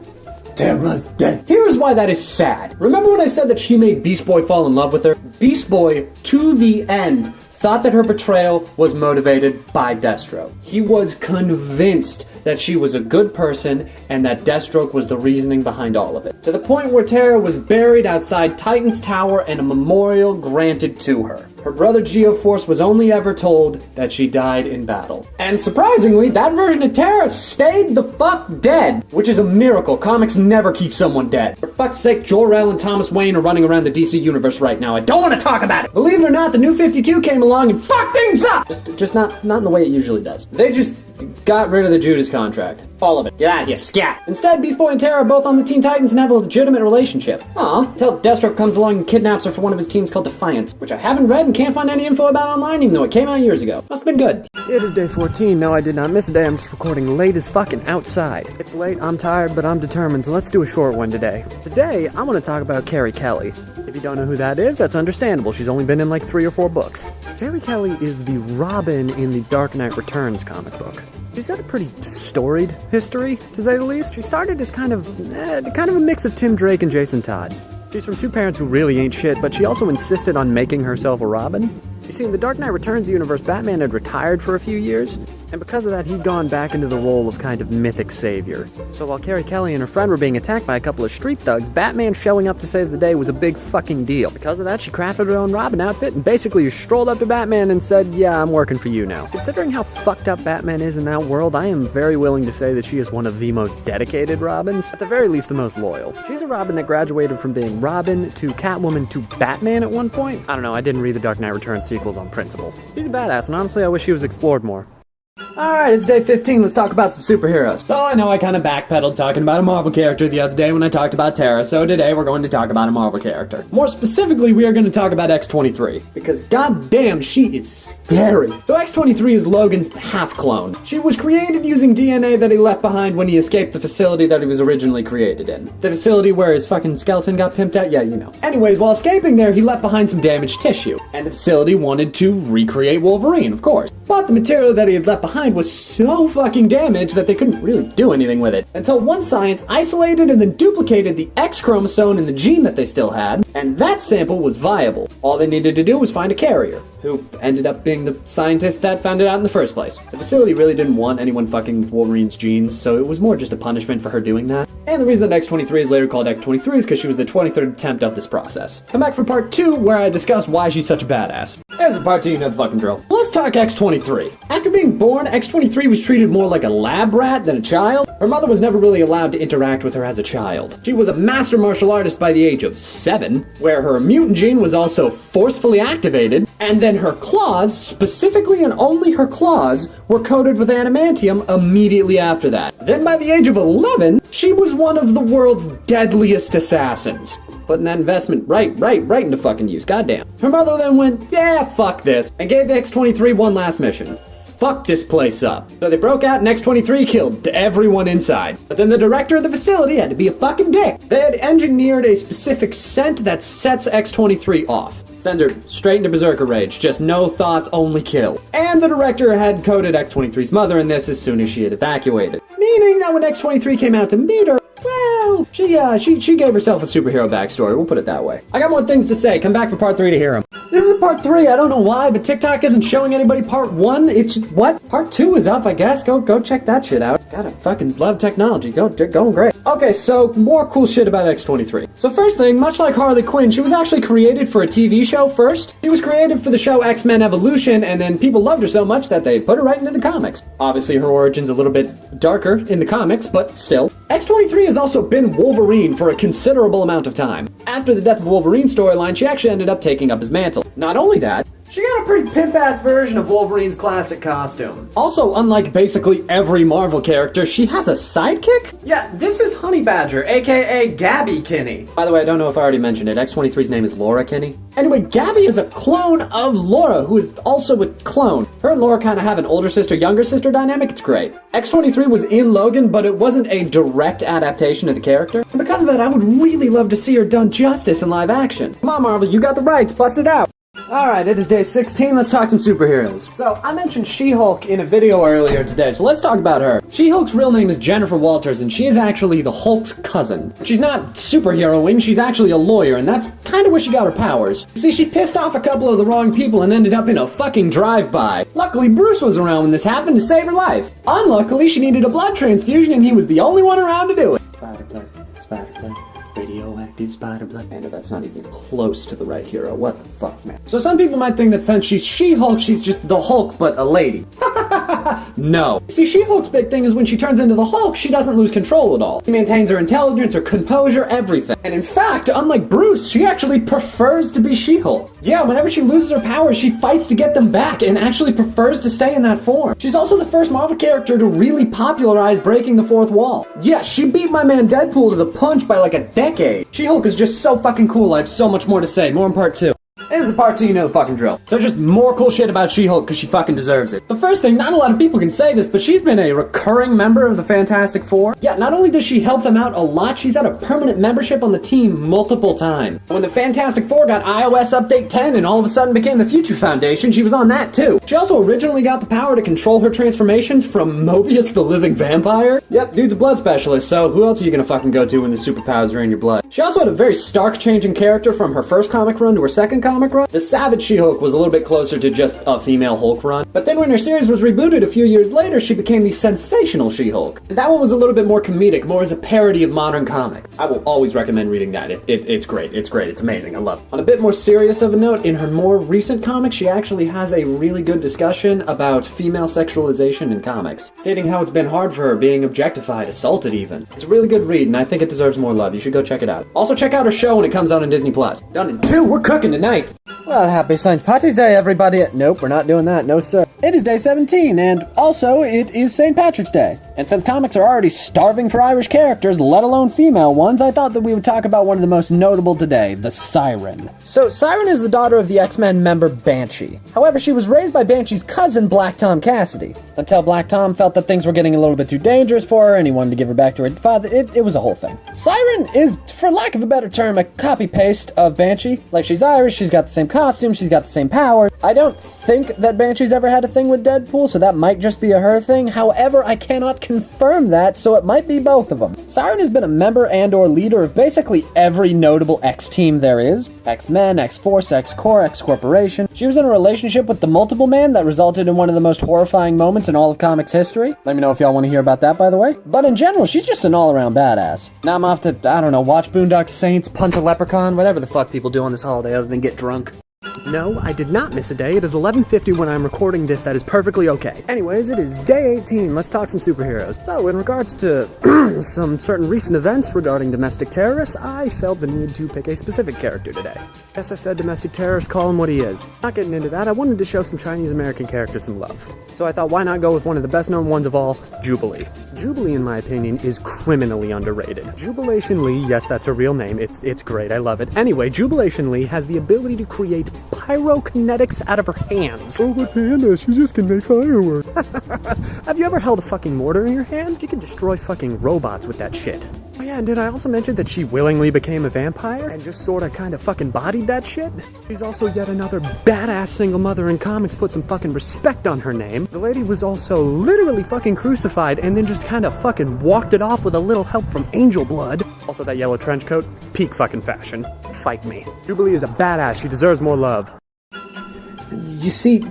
Tara's dead. Here's why that is sad. Remember when I said that she made Beast Boy fall in love with her? Beast Boy, to the end, thought that her betrayal was motivated by Deathstroke. He was convinced that she was a good person and that Deathstroke was the reasoning behind all of it. To the point where Tara was buried outside Titan's Tower and a memorial granted to her. Her brother Geoforce was only ever told that she died in battle. And surprisingly, that version of Tara stayed the fuck dead, which is a miracle. Comics never keep someone dead. For fuck's sake, Jor-El and Thomas Wayne are running around the DC universe right now. I don't want to talk about it. Believe it or not, the New 52 came along and fucked things up! Just not in the way it usually does. They just got rid of the Judas contract. All of it. Get out of here, scat! Instead, Beast Boy and Tara are both on the Teen Titans and have a legitimate relationship. Aw, until Deathstroke comes along and kidnaps her for one of his teams called Defiance, which I haven't read and can't find any info about online, even though it came out years ago. Must have been good. It is day 14. No, I did not miss a day. I'm just recording late as fucking outside. It's late, I'm tired, but I'm determined, so let's do a short one today. Today, I want to talk about Carrie Kelly. If you don't know who that is, that's understandable. She's only been in like 3 or 4 books. Carrie Kelly is the Robin in the Dark Knight Returns comic book. She's got a pretty storied history, to say the least. She started as kind of a mix of Tim Drake and Jason Todd. She's from 2 parents who really ain't shit, but she also insisted on making herself a Robin. You see, in the Dark Knight Returns universe, Batman had retired for a few years, and because of that, he'd gone back into the role of kind of mythic savior. So while Carrie Kelly and her friend were being attacked by a couple of street thugs, Batman showing up to save the day was a big fucking deal. Because of that, she crafted her own Robin outfit and basically strolled up to Batman and said, yeah, I'm working for you now. Considering how fucked up Batman is in that world, I am very willing to say that she is one of the most dedicated Robins, at the very least the most loyal. She's a Robin that graduated from being Robin to Catwoman to Batman at one point. I don't know, I didn't read the Dark Knight Returns sequels on principle. She's a badass, and honestly I wish she was explored more. Alright, it's day 15, let's talk about some superheroes. So I know I kind of backpedaled talking about a Marvel character the other day when I talked about Tara, so today we're going to talk about a Marvel character. More specifically, we are going to talk about X-23, because goddamn, she is scary. So X-23 is Logan's half-clone. She was created using DNA that he left behind when he escaped the facility that he was originally created in. The facility where his fucking skeleton got pimped out? Yeah, you know. Anyways, while escaping there, he left behind some damaged tissue, and the facility wanted to recreate Wolverine, of course. But the material that he had left behind was so fucking damaged that they couldn't really do anything with it. Until one science isolated and then duplicated the X chromosome in the gene that they still had, and that sample was viable. All they needed to do was find a carrier, who ended up being the scientist that found it out in the first place. The facility really didn't want anyone fucking with Wolverine's genes, so it was more just a punishment for her doing that. And the reason that X-23 is later called X-23 is because she was the 23rd attempt of this process. Come back for part 2, where I discuss why she's such a badass. As a part 2, you know the fucking drill. Let's talk X-23. After being born, X-23 was treated more like a lab rat than a child. Her mother was never really allowed to interact with her as a child. She was a master martial artist by the age of 7, where her mutant gene was also forcefully activated, and then her claws, specifically and only her claws, were coated with adamantium immediately after that. Then by the age of 11, she was one of the world's deadliest assassins. Just putting that investment right into fucking use, goddamn. Her mother then went, yeah, fuck this, and gave X-23 one last mission. Fuck this place up. So they broke out and X-23 killed everyone inside. But then the director of the facility had to be a fucking dick. They had engineered a specific scent that sets X-23 off. Sends her straight into berserker rage, just no thoughts, only kill. And the director had coded X-23's mother in this as soon as she had evacuated. Meaning that when X-23 came out to meet her, well, she gave herself a superhero backstory, we'll put it that way. I got more things to say, come back for part 3 to hear them. This is part 3, I don't know why, but TikTok isn't showing anybody part 1, it's, what? Part 2 is up, I guess, go check that shit out. Got a fucking lot of technology, going great. Okay, so, more cool shit about X-23. So first thing, much like Harlequin, she was actually created for a TV show first. She was created for the show X-Men Evolution, and then people loved her so much that they put her right into the comics. Obviously, her origin's a little bit darker in the comics, but still. X-23 has also been Wolverine for a considerable amount of time. After the Death of Wolverine storyline, she actually ended up taking up his mantle. Not only that, she got a pretty pimp-ass version of Wolverine's classic costume. Also, unlike basically every Marvel character, she has a sidekick? Yeah, this is Honey Badger, aka Gabby Kinney. By the way, I don't know if I already mentioned it, X-23's name is Laura Kinney. Anyway, Gabby is a clone of Laura, who is also a clone. Her and Laura kind of have an older sister, younger sister dynamic, it's great. X-23 was in Logan, but it wasn't a direct adaptation of the character. And because of that, I would really love to see her done justice in live action. Come on, Marvel, you got the rights, bust it out. Alright, it is day 16, let's talk some superheroes. So, I mentioned She-Hulk in a video earlier today, so let's talk about her. She-Hulk's real name is Jennifer Walters, and she is actually the Hulk's cousin. She's not superheroing, she's actually a lawyer, and that's kind of where she got her powers. You see, she pissed off a couple of the wrong people and ended up in a fucking drive-by. Luckily, Bruce was around when this happened to save her life. Unluckily, she needed a blood transfusion, and he was the only one around to do it. Spider blood. Radioactive spider blood. Man, that's not even close to the right hero. What the fuck, man? So some people might think that since she's She-Hulk, she's just the Hulk, but a lady. No. See, She-Hulk's big thing is when she turns into the Hulk, she doesn't lose control at all. She maintains her intelligence, her composure, everything. And in fact, unlike Bruce, she actually prefers to be She-Hulk. Yeah, whenever she loses her powers, she fights to get them back and actually prefers to stay in that form. She's also the first Marvel character to really popularize breaking the fourth wall. Yeah, she beat my man Deadpool to the punch by like a decade. She-Hulk is just so fucking cool, I have so much more to say. More in part 2. This is the part 2, you know the fucking drill. So just more cool shit about She-Hulk because she fucking deserves it. The first thing, not a lot of people can say this, but she's been a recurring member of the Fantastic Four. Yeah, not only does she help them out a lot, she's had a permanent membership on the team multiple times. When the Fantastic Four got iOS Update 10 and all of a sudden became the Future Foundation, she was on that too. She also originally got the power to control her transformations from Mobius the Living Vampire. Yep, dude's a blood specialist, so who else are you gonna fucking go to when the superpowers are in your blood? She also had a very stark change in character from her first comic run to her second comic comic run. The Savage She-Hulk was a little bit closer to just a female Hulk run. But then when her series was rebooted a few years later, she became the Sensational She-Hulk. And that one was a little bit more comedic, more as a parody of modern comics. I will always recommend reading that. It's great. It's great. It's amazing. I love it. On a bit more serious of a note, in her more recent comics, she actually has a really good discussion about female sexualization in comics, stating how it's been hard for her being objectified, assaulted even. It's a really good read, and I think it deserves more love. You should go check it out. Also, check out her show when it comes out on Disney+. Done in 2, we're cooking tonight! Well, happy St. Patrick's Day, everybody. Nope, we're not doing that. No, sir. It is day 17, and also, it is St. Patrick's Day. And since comics are already starving for Irish characters, let alone female ones, I thought that we would talk about one of the most notable today, the Siren. So, Siren is the daughter of the X-Men member Banshee. However, she was raised by Banshee's cousin, Black Tom Cassidy. Until Black Tom felt that things were getting a little bit too dangerous for her, and he wanted to give her back to her father. It was a whole thing. Siren is, for lack of a better term, a copy-paste of Banshee. Like, she's Irish, she's got the same costume, she's got the same power. I don't think that Banshee's ever had a thing with Deadpool, so that might just be a her thing. However, I cannot confirm that, so it might be both of them. Siren has been a member and or leader of basically every notable X-team there is. X-Men, X-Force, X-Corps, X-Corporation. She was in a relationship with the Multiple Man that resulted in one of the most horrifying moments in all of comics history. Let me know if y'all want to hear about that, by the way. But in general, she's just an all-around badass. Now I'm off to, I don't know, watch Boondock Saints, punch a leprechaun, whatever the fuck people do on this holiday other than get drunk. No, I did not miss a day. It is 11:50 when I'm recording this. That is perfectly okay. Anyways, it is day 18. Let's talk some superheroes. So, in regards to some certain recent events regarding domestic terrorists, I felt the need to pick a specific character today. Yes, I said domestic terrorist, call him what he is. Not getting into that, I wanted to show some Chinese-American characters some love. So I thought, why not go with one of the best-known ones of all, Jubilee. Jubilee, in my opinion, is criminally underrated. Jubilation Lee, yes, that's a real name. It's great. I love it. Anyway, Jubilation Lee has the ability to create pyrokinetics out of her hands. Oh, but Panda, she just can make fireworks. Have you ever held a fucking mortar in your hand? She can destroy fucking robots with that shit. Oh yeah, and did I also mention that she willingly became a vampire and just sorta kinda fucking bodied that shit? She's also yet another badass single mother in comics. Put some fucking respect on her name. The lady was also literally fucking crucified and then just kinda fucking walked it off with a little help from angel blood. Also that yellow trench coat, peak fucking fashion. Fight me. Jubilee is a badass. She deserves more love. You see,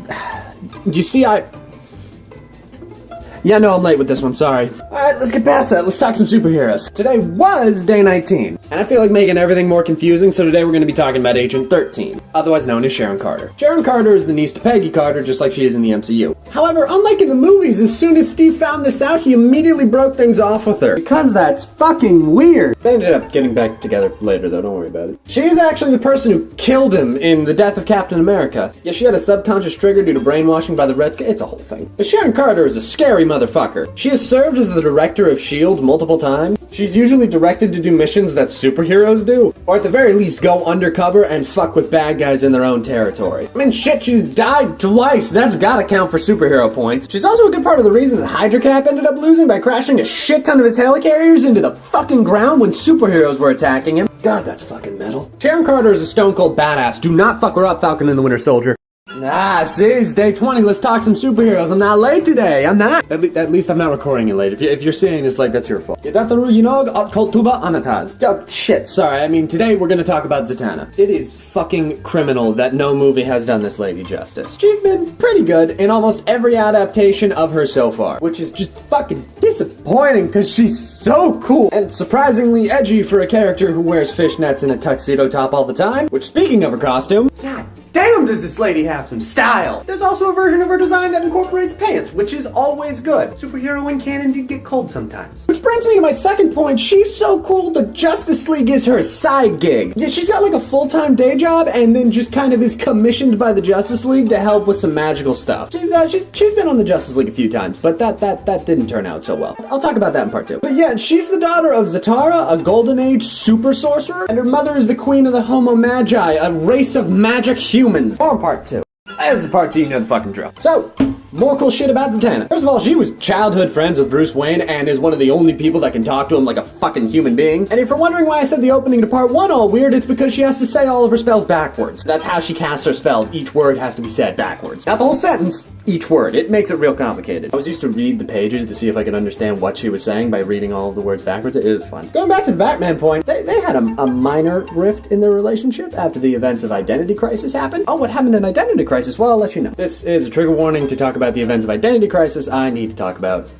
Yeah, no, I'm late with this one, sorry. Alright, let's get past that. Let's talk some superheroes. Today was day 19, and I feel like making everything more confusing, so today we're going to be talking about Agent 13, otherwise known as Sharon Carter. Sharon Carter is the niece to Peggy Carter, just like she is in the MCU. However, unlike in the movies, as soon as Steve found this out, he immediately broke things off with her. Because that's fucking weird. They ended up getting back together later, though, don't worry about it. She is actually the person who killed him in the death of Captain America. Yeah, she had a subconscious trigger due to brainwashing by the Redskins. It's a whole thing. But Sharon Carter is a scary motherfucker. She has served as the director of S.H.I.E.L.D. multiple times. She's usually directed to do missions that superheroes do, or at the very least go undercover and fuck with bad guys in their own territory. I mean, shit, she's died twice. That's gotta count for superhero points. She's also a good part of the reason that Hydra Cap ended up losing by crashing a shit ton of his helicarriers into the fucking ground when superheroes were attacking him. God, that's fucking metal. Sharon Carter is a stone cold badass. Do not fuck her up, Falcon and the Winter Soldier. Ah, see, it's day 20. Let's talk some superheroes. I'm not late today. I'm not. At least I'm not recording it late. If you're seeing this, like, that's your fault. Oh, shit, sorry. I mean, today we're gonna talk about Zatanna. It is fucking criminal that no movie has done this lady justice. She's been pretty good in almost every adaptation of her so far, which is just fucking disappointing because she's so cool and surprisingly edgy for a character who wears fishnets and a tuxedo top all the time, which, speaking of her costume, God damn, does this lady have some style! There's also a version of her design that incorporates pants, which is always good. Superheroine can indeed get cold sometimes. Which brings me to my second point. She's so cool, the Justice League is her side gig. Yeah, she's got like a full-time day job and then just kind of is commissioned by the Justice League to help with some magical stuff. She's been on the Justice League a few times, but that didn't turn out so well. I'll talk about that in part 2. But yeah, she's the daughter of Zatara, a Golden Age super sorcerer, and her mother is the queen of the Homo Magi, a race of magic humans. Or part 2. This is part 2, you know the fucking drill. So, More cool shit about Zatanna. First of all, she was childhood friends with Bruce Wayne and is one of the only people that can talk to him like a fucking human being. And if you're wondering why I said the opening to part 1 all weird, it's because she has to say all of her spells backwards. That's how she casts her spells. Each word has to be said backwards. Not the whole sentence, each word. It makes it real complicated. I was used to read the pages to see if I could understand what she was saying by reading all of the words backwards. It was fun. Going back to the Batman point, they had a minor rift in their relationship after the events of Identity Crisis happened. Oh, what happened in Identity Crisis? Well, I'll let you know. This is a trigger warning to talk about the events of Identity Crisis. I need to talk about.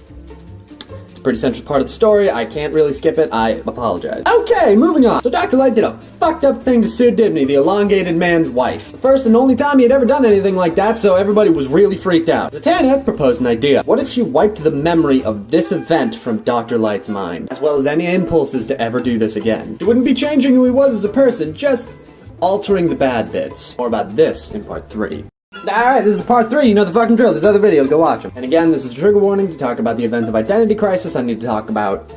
It's a pretty central part of the story. I can't really skip it. I apologize. Okay, moving on. So Dr. Light did a fucked up thing to Sue Dibney, the elongated man's wife. The first and only time he had ever done anything like that, so everybody was really freaked out. Zatanna proposed an idea. What if she wiped the memory of this event from Dr. Light's mind, as well as any impulses to ever do this again? She wouldn't be changing who he was as a person, just altering the bad bits. More about this in part 3. Alright, this is part 3, you know the fucking drill. There's other videos, go watch them. And again, this is a trigger warning to talk about the events of Identity Crisis. I need to talk about.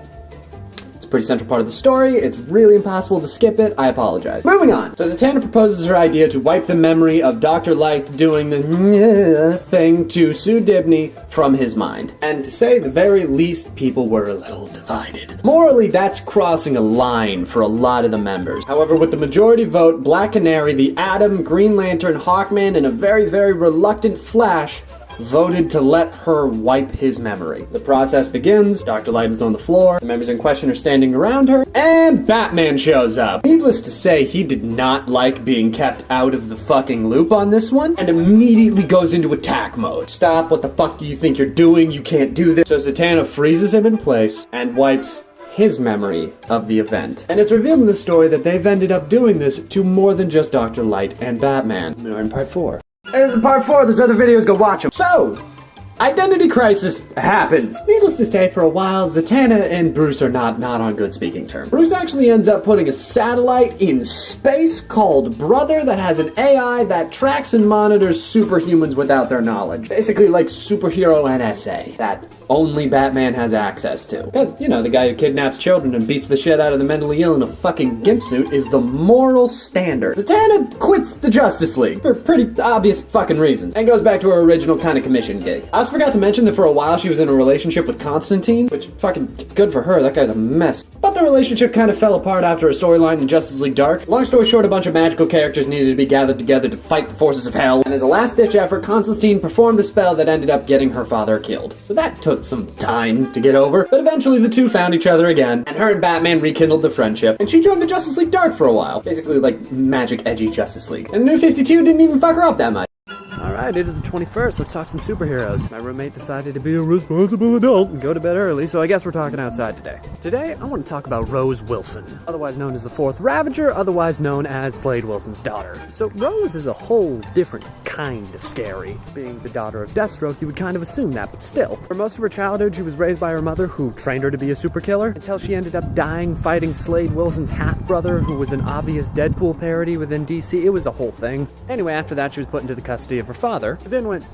It's a pretty central part of the story. It's really impossible to skip it. I apologize. Moving on. So Zatanna proposes her idea to wipe the memory of Dr. Light doing the thing to Sue Dibney from his mind. And to say the very least, people were a little divided. Morally, that's crossing a line for a lot of the members. However, with the majority vote, Black Canary, the Atom, Green Lantern, Hawkman, and a very, very reluctant Flash voted to let her wipe his memory. The process begins, Dr. Light is on the floor, the members in question are standing around her, and Batman shows up. Needless to say, he did not like being kept out of the fucking loop on this one, and immediately goes into attack mode. Stop, what the fuck do you think you're doing? You can't do this. So Zatanna freezes him in place and wipes his memory of the event. And it's revealed in the story that they've ended up doing this to more than just Dr. Light and Batman. We're in part 4. This is part 4, there's other videos, go watch them. So, Identity Crisis happens. Needless to say, for a while, Zatanna and Bruce are not on good speaking terms. Bruce actually ends up putting a satellite in space called Brother that has an AI that tracks and monitors superhumans without their knowledge. Basically like superhero NSA that only Batman has access to. Because, you know, the guy who kidnaps children and beats the shit out of the mentally ill in a fucking gimp suit is the moral standard. Zatanna quits the Justice League for pretty obvious fucking reasons and goes back to her original kind of commission gig. I also forgot to mention that for a while she was in a relationship with Constantine, which fucking good for her, that guy's a mess. But the relationship kind of fell apart after a storyline in Justice League Dark. Long story short, a bunch of magical characters needed to be gathered together to fight the forces of hell, and as a last-ditch effort, Constantine performed a spell that ended up getting her father killed. So that took some time to get over, but eventually the two found each other again, and her and Batman rekindled the friendship, and she joined the Justice League Dark for a while. Basically like magic edgy Justice League. And New 52 didn't even fuck her up that much. Alright, it is the 21st, let's talk some superheroes. My roommate decided to be a responsible adult and go to bed early, so I guess we're talking outside today. Today, I want to talk about Rose Wilson, otherwise known as the Fourth Ravager, otherwise known as Slade Wilson's daughter. So Rose is a whole different kind of scary. Being the daughter of Deathstroke, you would kind of assume that, but still. For most of her childhood, she was raised by her mother, who trained her to be a super killer, until she ended up dying fighting Slade Wilson's half-brother, who was an obvious Deadpool parody within DC. It was a whole thing. Anyway, after that, she was put into the custody of her father, but then went,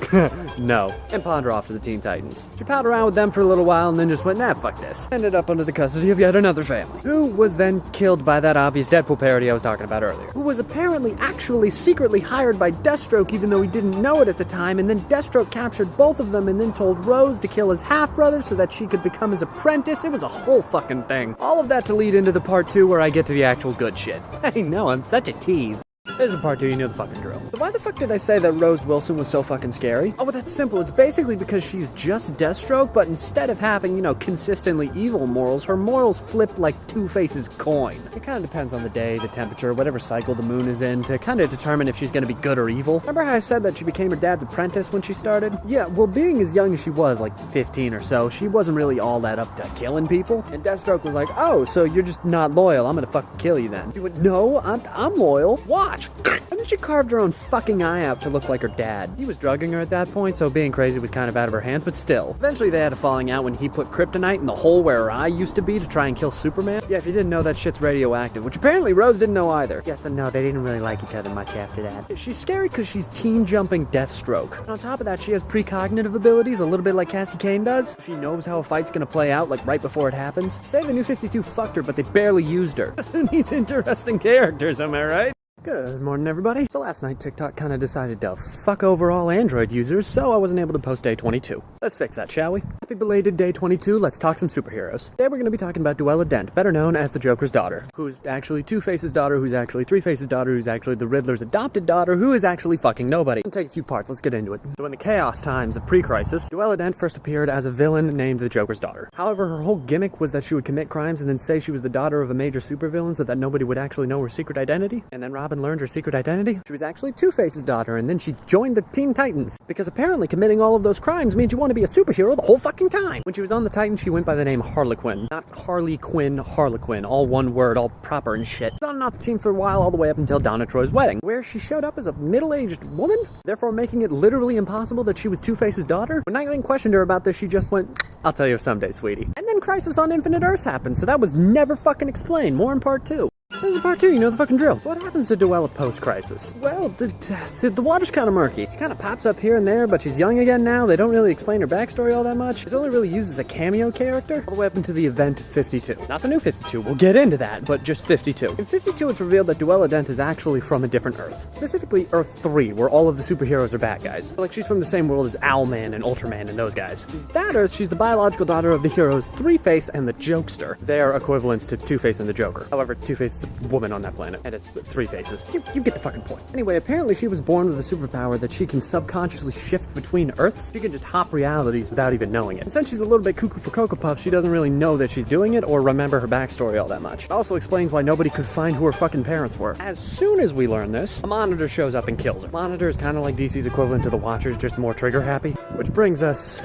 no, and pawned her off to the Teen Titans. She palled around with them for a little while and then just went, nah, fuck this. Ended up under the custody of yet another family, who was then killed by that obvious Deadpool parody I was talking about earlier, who was apparently actually secretly hired by Deathstroke even though he didn't know it at the time, and then Deathstroke captured both of them and then told Rose to kill his half-brother so that she could become his apprentice. It was a whole fucking thing. All of that to lead into the part 2 where I get to the actual good shit. I know, I'm such a tease. This is a part 2, you know the fucking drill. So why the fuck did I say that Rose Wilson was so fucking scary? Oh, well, that's simple. It's basically because she's just Deathstroke, but instead of having, you know, consistently evil morals, her morals flip like Two-Face's coin. It kind of depends on the day, the temperature, whatever cycle the moon is in, to kind of determine if she's gonna be good or evil. Remember how I said that she became her dad's apprentice when she started? Yeah, well, being as young as she was, like 15 or so, she wasn't really all that up to killing people. And Deathstroke was like, oh, so you're just not loyal. I'm gonna fucking kill you then. She went, no, I'm loyal. Watch. And then she carved her own fucking eye out to look like her dad. He was drugging her at that point, so being crazy was kind of out of her hands, but still. Eventually they had a falling out when he put kryptonite in the hole where her eye used to be to try and kill Superman. Yeah, if you didn't know, that shit's radioactive, which apparently Rose didn't know either. Yes, no, they didn't really like each other much after that. She's scary because she's teen-jumping Deathstroke. And on top of that, she has precognitive abilities, a little bit like Cassie Kane does. She knows how a fight's gonna play out, like right before it happens. Say the New 52 fucked her, but they barely used her. Who needs interesting characters, am I right? Good morning, everybody. So last night, TikTok kind of decided to fuck over all Android users, so I wasn't able to post day 22. Let's fix that, shall we? Happy belated day 22, let's talk some superheroes. Today we're going to be talking about Duella Dent, better known as the Joker's daughter, who's actually Two-Face's daughter, who's actually Three-Face's daughter, who's actually the Riddler's adopted daughter, who is actually fucking nobody. I'll take a few parts, let's get into it. So in the chaos times of pre-crisis, Duella Dent first appeared as a villain named the Joker's daughter. However, her whole gimmick was that she would commit crimes and then say she was the daughter of a major supervillain so that nobody would actually know her secret identity. And then Robin learned her secret identity. She was actually Two-Face's daughter, and then she joined the Teen Titans, because apparently committing all of those crimes means you want to be a superhero the whole fucking time. When she was on the Titans, she went by the name Harlequin. Not Harley Quinn, Harlequin. All one word, all proper and shit. On and off the team for a while, all the way up until Donna Troy's wedding, where she showed up as a middle-aged woman, therefore making it literally impossible that she was Two-Face's daughter. When Nightwing questioned her about this, she just went, "I'll tell you someday, sweetie." And then Crisis on Infinite Earths happened, so that was never fucking explained. More in part 2. This is part 2, you know the fucking drill. What happens to Duella post-crisis? Well, the water's kind of murky. She kind of pops up here and there, but she's young again now. They don't really explain her backstory all that much. She's only really used as a cameo character all the way up into the event 52. Not the new 52, we'll get into that, but just 52. In 52, it's revealed that Duella Dent is actually from a different Earth. Specifically, Earth 3, where all of the superheroes are bad guys. Like, she's from the same world as Owlman and Ultraman and those guys. That Earth, she's the biological daughter of the heroes Three-Face and the Jokester. They're equivalents to Two-Face and the Joker. However, Two-Face is a woman on that planet, and has 3 faces. You get the fucking point. Anyway, apparently she was born with a superpower that she can subconsciously shift between Earths. She can just hop realities without even knowing it. And since she's a little bit cuckoo for Cocoa Puffs, she doesn't really know that she's doing it or remember her backstory all that much. It also explains why nobody could find who her fucking parents were. As soon as we learn this, a Monitor shows up and kills her. Monitor is kind of like DC's equivalent to the Watchers, just more trigger happy. Which brings us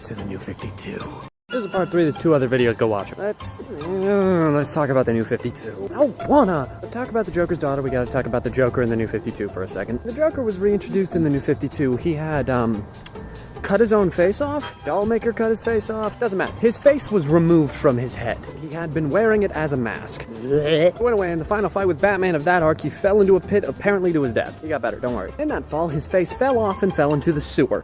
to the new 52. This is part 3, there's 2 other videos, go watch them. Let's talk about the new 52. I don't wanna talk about the Joker's daughter, we gotta talk about the Joker in the new 52 for a second. The Joker was reintroduced in the new 52. He had, cut his own face off? Dollmaker cut his face off? Doesn't matter. His face was removed from his head. He had been wearing it as a mask. It went away in the final fight with Batman of that arc. He fell into a pit, apparently to his death. He got better, don't worry. In that fall, his face fell off and fell into the sewer.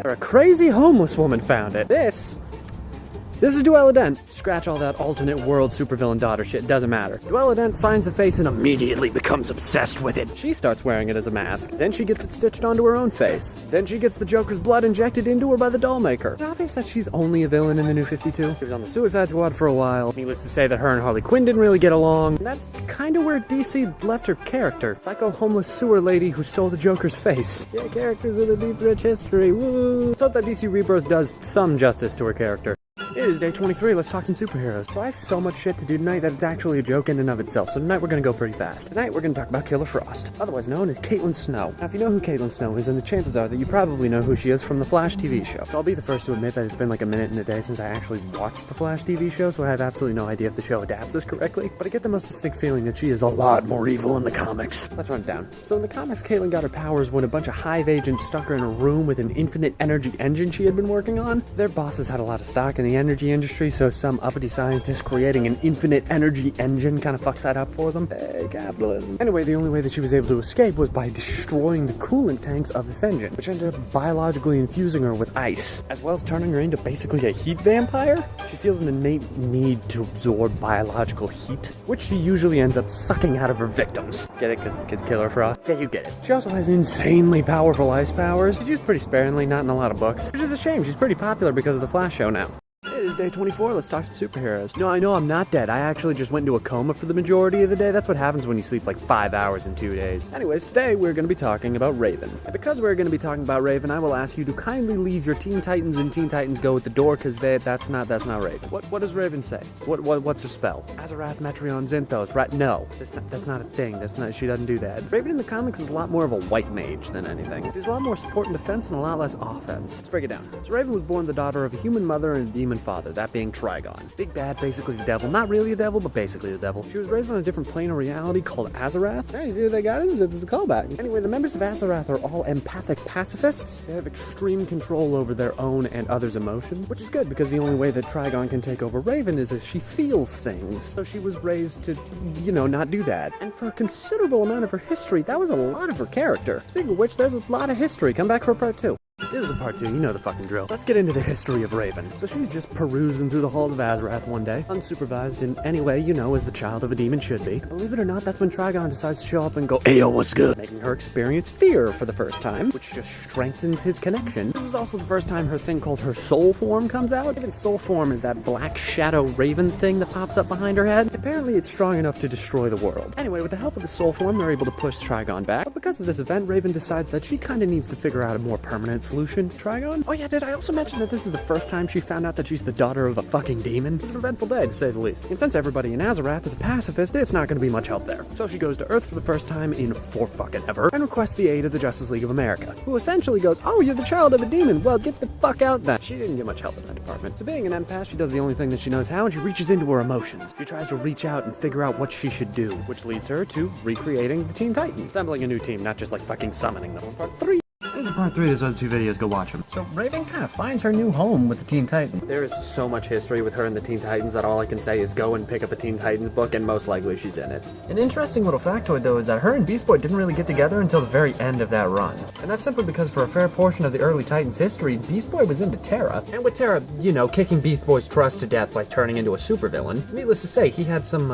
A crazy homeless woman found it. This is Duella Dent. Scratch all that alternate world supervillain daughter shit, doesn't matter. Duella Dent finds the face and immediately becomes obsessed with it. She starts wearing it as a mask. Then she gets it stitched onto her own face. Then she gets the Joker's blood injected into her by the Dollmaker. It's obvious that she's only a villain in the new 52. She was on the Suicide Squad for a while. Needless to say that her and Harley Quinn didn't really get along. And that's kind of where DC left her character. Psycho homeless sewer lady who stole the Joker's face. Yeah, characters with a deep, rich history. Woo! Let's hope that DC Rebirth does some justice to her character. It is day 23, let's talk some superheroes. So I have so much shit to do tonight that it's actually a joke in and of itself, so tonight we're gonna go pretty fast. Tonight we're gonna talk about Killer Frost, otherwise known as Kaitlyn Snow. Now if you know who Kaitlyn Snow is, then the chances are that you probably know who she is from the Flash TV show. So I'll be the first to admit that it's been like a minute and a day since I actually watched the Flash TV show, so I have absolutely no idea if the show adapts this correctly, but I get the most distinct feeling that she is a lot more evil in the comics. Let's run it down. So in the comics, Kaitlyn got her powers when a bunch of Hive agents stuck her in a room with an infinite energy engine she had been working on. Their bosses had a lot of stock in the energy industry, so some uppity scientist creating an infinite energy engine kind of fucks that up for them. Hey, capitalism. Anyway, the only way that she was able to escape was by destroying the coolant tanks of this engine, which ended up biologically infusing her with ice, as well as turning her into basically a heat vampire. She feels an innate need to absorb biological heat, which she usually ends up sucking out of her victims. Get it? Because kids kill her frost? Yeah, you get it. She also has insanely powerful ice powers. She's used pretty sparingly, not in a lot of books, which is a shame. She's pretty popular because of the Flash show now. It is day 24, let's talk some superheroes. No, I know I'm not dead. I actually just went into a coma for the majority of the day. That's what happens when you sleep like 5 hours in 2 days. Anyways, today we're going to be talking about Raven. And because we're going to be talking about Raven, I will ask you to kindly leave your Teen Titans and Teen Titans Go at the door, because that's not Raven. What does Raven say? What's her spell? Azarath, Metreon, Zinthos, right? No, that's not a thing. She doesn't do that. Raven in the comics is a lot more of a white mage than anything. She's a lot more support and defense and a lot less offense. Let's break it down. So Raven was born the daughter of a human mother and a demon father, that being Trigon. Big bad, basically the devil. Not really a devil, but basically the devil. She was raised on a different plane of reality called Azarath. Hey, see what they got? This is a callback. Anyway, the members of Azarath are all empathic pacifists. They have extreme control over their own and others' emotions, which is good because the only way that Trigon can take over Raven is if she feels things. So she was raised to, not do that. And for a considerable amount of her history, that was a lot of her character. Speaking of which, there's a lot of history. Come back for part 2. This is a part 2, you know the fucking drill. Let's get into the history of Raven. So she's just perusing through the halls of Azarath one day, unsupervised in any way, you know, as the child of a demon should be. Believe it or not, that's when Trigon decides to show up and go, "Ayo, what's good?" Making her experience fear for the first time, which just strengthens his connection. This is also the first time her thing called her soul form comes out. Even soul form is that black shadow raven thing that pops up behind her head. Apparently it's strong enough to destroy the world. Anyway, with the help of the soul form, they're able to push Trigon back. But because of this event, Raven decides that she kind of needs to figure out a more permanent solution to Trigon. Oh yeah, did I also mention that this is the first time she found out that she's the daughter of a fucking demon? It's an eventful day, to say the least. And since everybody in Azarath is a pacifist, it's not going to be much help there. So she goes to Earth for the first time in for fucking ever, and requests the aid of the Justice League of America, who essentially goes, "Oh, you're the child of a demon. Well, get the fuck out then." She didn't get much help in that department. So being an empath, she does the only thing that she knows how, and she reaches into her emotions. She tries to reach out and figure out what she should do, which leads her to recreating the Teen Titans. Assembling a new team, not just like fucking summoning them. Part 3. This is part 3 of those other 2 videos, go watch them. So Raven kind of finds her new home with the Teen Titans. There is so much history with her and the Teen Titans that all I can say is go and pick up a Teen Titans book and most likely she's in it. An interesting little factoid though is that her and Beast Boy didn't really get together until the very end of that run. And that's simply because for a fair portion of the early Titans history, Beast Boy was into Terra. And with Terra, you know, kicking Beast Boy's trust to death by turning into a supervillain, needless to say, he had some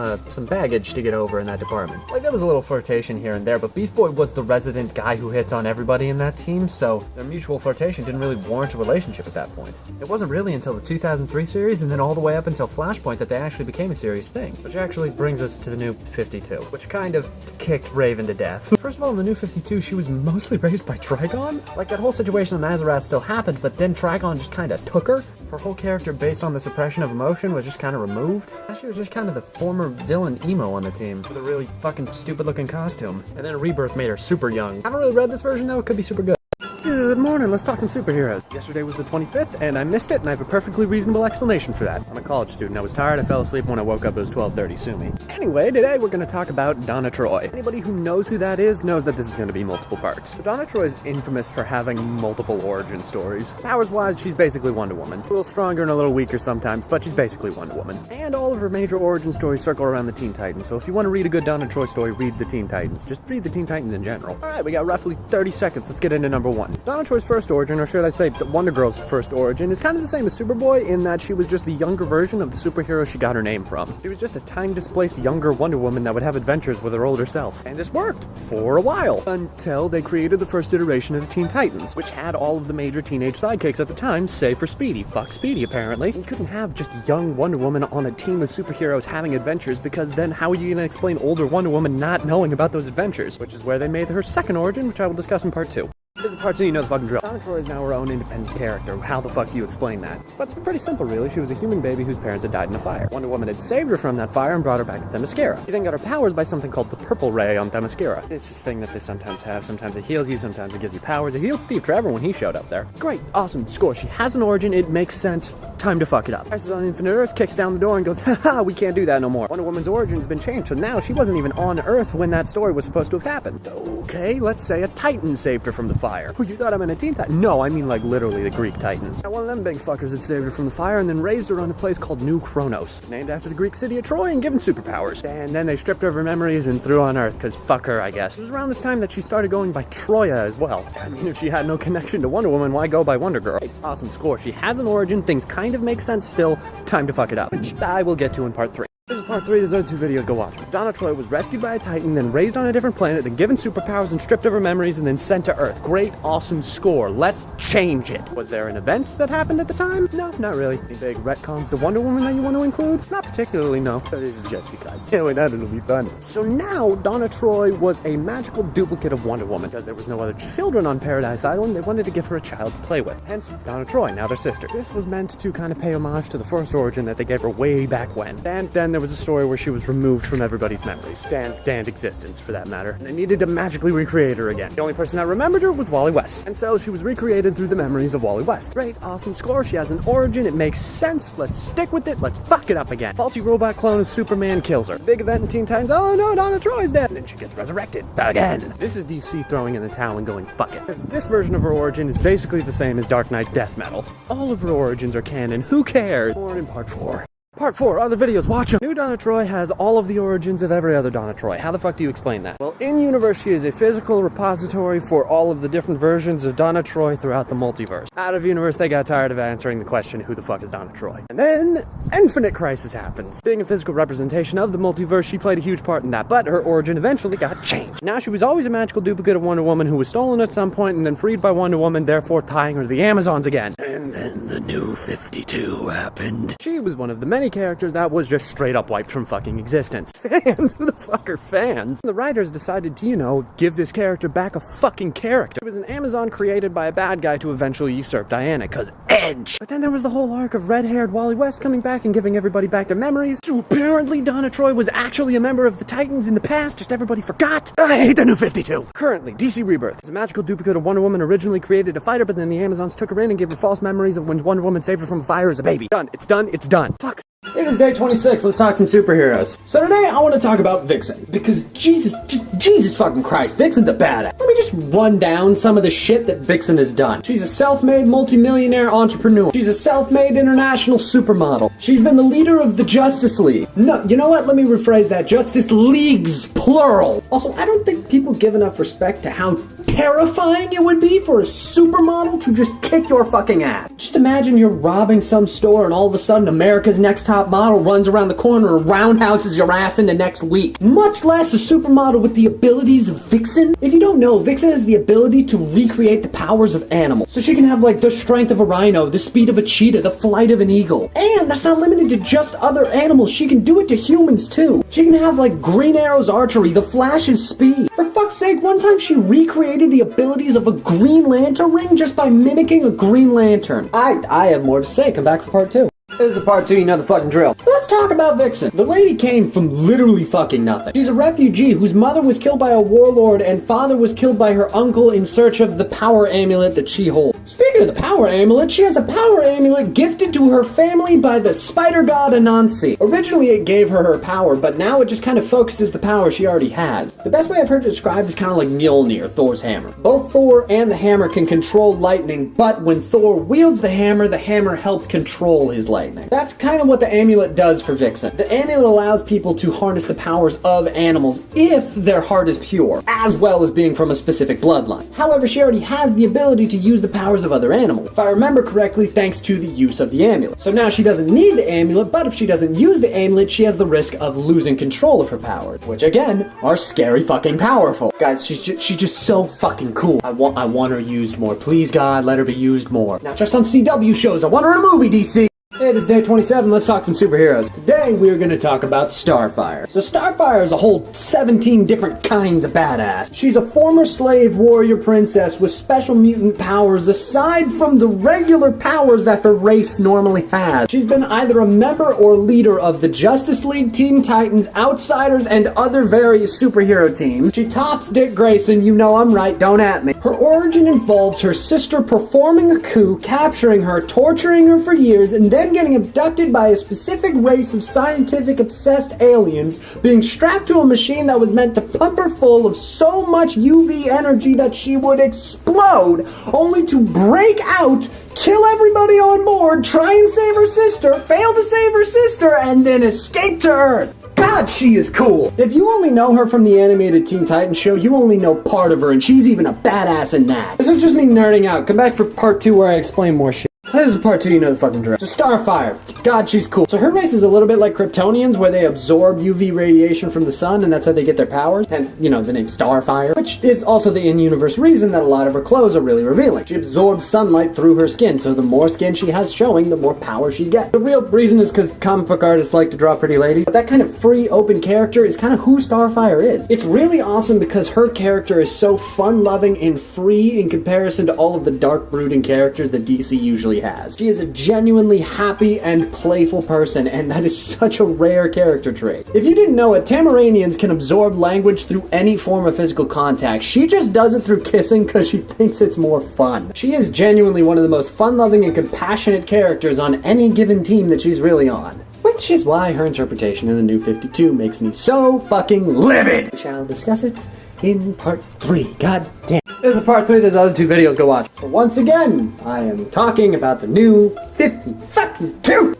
baggage to get over in that department. Like there was a little flirtation here and there, but Beast Boy was the resident guy who hits on everybody in that team, so their mutual flirtation didn't really warrant a relationship at that point. It wasn't really until the 2003 series and then all the way up until Flashpoint that they actually became a serious thing. Which actually brings us to the New 52, which kind of kicked Raven to death. First of all, in the New 52, she was mostly raised by Trigon. Like that whole situation on Azarath still happened, but then Trigon just kind of took her. Her whole character based on the suppression of emotion was just kind of removed. She was just kind of the former villain emo on the team with a really fucking stupid looking costume. And then a rebirth made her super young. Haven't really read this version though, it could be super good. Good morning, let's talk some superheroes. Yesterday was the 25th, and I missed it, and I have a perfectly reasonable explanation for that. I'm a college student, I was tired, I fell asleep, when I woke up it was 12:30, sue me. Anyway, today we're going to talk about Donna Troy. Anybody who knows who that is knows that this is going to be multiple parts. So Donna Troy is infamous for having multiple origin stories. Powers-wise, she's basically Wonder Woman. A little stronger and a little weaker sometimes, but she's basically Wonder Woman. And all of her major origin stories circle around the Teen Titans, so if you want to read a good Donna Troy story, read the Teen Titans. Just read the Teen Titans in general. Alright, we got roughly 30 seconds, let's get into number 1. Donna Troy's first origin, or should I say Wonder Girl's first origin, is kind of the same as Superboy in that she was just the younger version of the superhero she got her name from. She was just a time-displaced younger Wonder Woman that would have adventures with her older self. And this worked for a while, until they created the first iteration of the Teen Titans, which had all of the major teenage sidekicks at the time, save for Speedy. Fuck Speedy, apparently. You couldn't have just young Wonder Woman on a team of superheroes having adventures, because then how are you going to explain older Wonder Woman not knowing about those adventures? Which is where they made her second origin, which I will discuss in part 2. This is part 2, you know the fucking drill. Donna Troy is now her own independent character. How the fuck do you explain that? But it's pretty simple, really. She was a human baby whose parents had died in a fire. Wonder Woman had saved her from that fire and brought her back to Themyscira. She then got her powers by something called the Purple Ray on Themyscira. It's this thing that they sometimes have. Sometimes it heals you, sometimes it gives you powers. It healed Steve Trevor when he showed up there. Great, awesome, score. She has an origin, it makes sense. Time to fuck it up. Crisis on Infinite Earth kicks down the door and goes, haha, we can't do that no more. Wonder Woman's origin's been changed, so now she wasn't even on Earth when that story was supposed to have happened. Okay, let's say a Titan saved her from the fire. Oh, you thought I'm a Teen Titan? No, I mean like literally the Greek Titans. Now one of them big fuckers had saved her from the fire and then raised her on a place called New Kronos, named after the Greek city of Troy and given superpowers. And then they stripped her of her memories and threw on Earth, cause fuck her, I guess. It was around this time that she started going by Troya as well. I mean, if she had no connection to Wonder Woman, why go by Wonder Girl? Hey, awesome score. She has an origin, things kind of make sense still. Time to fuck it up, which I will get to in part 3. This is part 3, there's other 2 videos, go watch them. Donna Troy was rescued by a Titan, then raised on a different planet, then given superpowers and stripped of her memories, and then sent to Earth. Great, awesome score. Let's change it. Was there an event that happened at the time? No, not really. Any big retcons to Wonder Woman that you want to include? Not particularly, no. But this is just because. Yeah, wait, that it'll be fun. So now, Donna Troy was a magical duplicate of Wonder Woman. Because there was no other children on Paradise Island, they wanted to give her a child to play with. Hence, Donna Troy, now their sister. This was meant to kind of pay homage to the first origin that they gave her way back when. And then there was a story where she was removed from everybody's memories, and existence for that matter, and they needed to magically recreate her again. The only person that remembered her was Wally West, and so she was recreated through the memories of Wally West. Great, awesome score, she has an origin, it makes sense, let's stick with it, let's fuck it up again. Faulty robot clone of Superman kills her. Big event in Teen Titans, oh no, Donna Troy's dead, and then she gets resurrected again. This is DC throwing in the towel and going fuck it, because this version of her origin is basically the same as Dark Knight Death Metal. All of her origins are canon, who cares? More in part 4. Part 4, other videos, watch them. New Donna Troy has all of the origins of every other Donna Troy. How the fuck do you explain that? Well, in-universe, she is a physical repository for all of the different versions of Donna Troy throughout the multiverse. Out of universe, they got tired of answering the question, who the fuck is Donna Troy? And then, Infinite Crisis happens. Being a physical representation of the multiverse, she played a huge part in that, but her origin eventually got changed. Now, she was always a magical duplicate of Wonder Woman who was stolen at some point and then freed by Wonder Woman, therefore tying her to the Amazons again. And then the New 52 happened. She was one of the many characters that was just straight up wiped from fucking existence. Fans? Who the fuck are fans? The writers decided to, you know, give this character back a fucking character. It was an Amazon created by a bad guy to eventually usurp Diana, cause edge. But then there was the whole arc of red-haired Wally West coming back and giving everybody back their memories. So apparently Donna Troy was actually a member of the Titans in the past, just everybody forgot. I hate the New 52. Currently, DC Rebirth is a magical duplicate of Wonder Woman, originally created to fight her, but then the Amazons took her in and gave her false memories of when Wonder Woman saved her from a fire as a baby. Done. It's done. It's done. Fuck. It is day 26, let's talk some superheroes. So today I want to talk about Vixen, because Jesus fucking Christ, Vixen's a badass. Let me just run down some of the shit that Vixen has done. She's a self-made multimillionaire entrepreneur. She's a self-made international supermodel. She's been the leader of the Justice League. No, you know what? Let me rephrase that. Justice Leagues, plural. Also, I don't think people give enough respect to how terrifying it would be for a supermodel to just kick your fucking ass. Just imagine you're robbing some store and all of a sudden America's Next Top Model runs around the corner and roundhouses your ass into next week. Much less a supermodel with the abilities of Vixen. If you don't know, Vixen has the ability to recreate the powers of animals. So she can have like the strength of a rhino, the speed of a cheetah, the flight of an eagle. And that's not limited to just other animals. She can do it to humans too. She can have like Green Arrow's archery, the Flash's speed. For fuck's sake, one time she recreated the abilities of a Green Lantern ring just by mimicking a Green Lantern. I have more to say. Come back for part 2. This is part 2, you know the fucking drill. So let's talk about Vixen. The lady came from literally fucking nothing. She's a refugee whose mother was killed by a warlord and father was killed by her uncle in search of the power amulet that she holds. Speaking of the power amulet, she has a power amulet gifted to her family by the spider god Anansi. Originally it gave her power, but now it just kind of focuses the power she already has. The best way I've heard it described is kind of like Mjolnir, Thor's hammer. Both Thor and the hammer can control lightning, but when Thor wields the hammer helps control his lightning. That's kind of what the amulet does for Vixen. The amulet allows people to harness the powers of animals if their heart is pure, as well as being from a specific bloodline. However, she already has the ability to use the powers of other animals, if I remember correctly, thanks to the use of the amulet. So now she doesn't need the amulet, but if she doesn't use the amulet, she has the risk of losing control of her powers, which again, are scary fucking powerful. Guys, she's just so fucking cool. I want her used more. Please God, let her be used more. Not just on CW shows, I want her in a movie, DC! Hey, this is day 27, let's talk some superheroes. Today, we're gonna talk about Starfire. So Starfire is a whole 17 different kinds of badass. She's a former slave warrior princess with special mutant powers aside from the regular powers that her race normally has. She's been either a member or leader of the Justice League, Teen Titans, Outsiders, and other various superhero teams. She tops Dick Grayson, you know I'm right, don't at me. Her origin involves her sister performing a coup, capturing her, torturing her for years, and then getting abducted by a specific race of scientific-obsessed aliens, being strapped to a machine that was meant to pump her full of so much UV energy that she would explode, only to break out, kill everybody on board, try and save her sister, fail to save her sister, and then escape to Earth. God, she is cool. If you only know her from the animated Teen Titans show, you only know part of her, and she's even a badass in that. This is just me nerding out. Come back for part 2 where I explain more shit. This is part 2, you know the fucking drill. So Starfire. God, she's cool. So her race is a little bit like Kryptonians, where they absorb UV radiation from the sun, and that's how they get their powers. And, you know, the name Starfire, which is also the in-universe reason that a lot of her clothes are really revealing. She absorbs sunlight through her skin, so the more skin she has showing, the more power she gets. The real reason is because comic book artists like to draw pretty ladies, but that kind of free, open character is kind of who Starfire is. It's really awesome because her character is so fun-loving and free in comparison to all of the dark, brooding characters that DC usually has. She is a genuinely happy and playful person, and that is such a rare character trait. If you didn't know it, Tamaranians can absorb language through any form of physical contact. She just does it through kissing because she thinks it's more fun. She is genuinely one of the most fun-loving and compassionate characters on any given team that she's really on. Which is why her interpretation in the New 52 makes me so fucking livid! We shall discuss it in part 3. God damn. This is part 3, there's other 2 videos, go watch. But once again, I am talking about the new 52.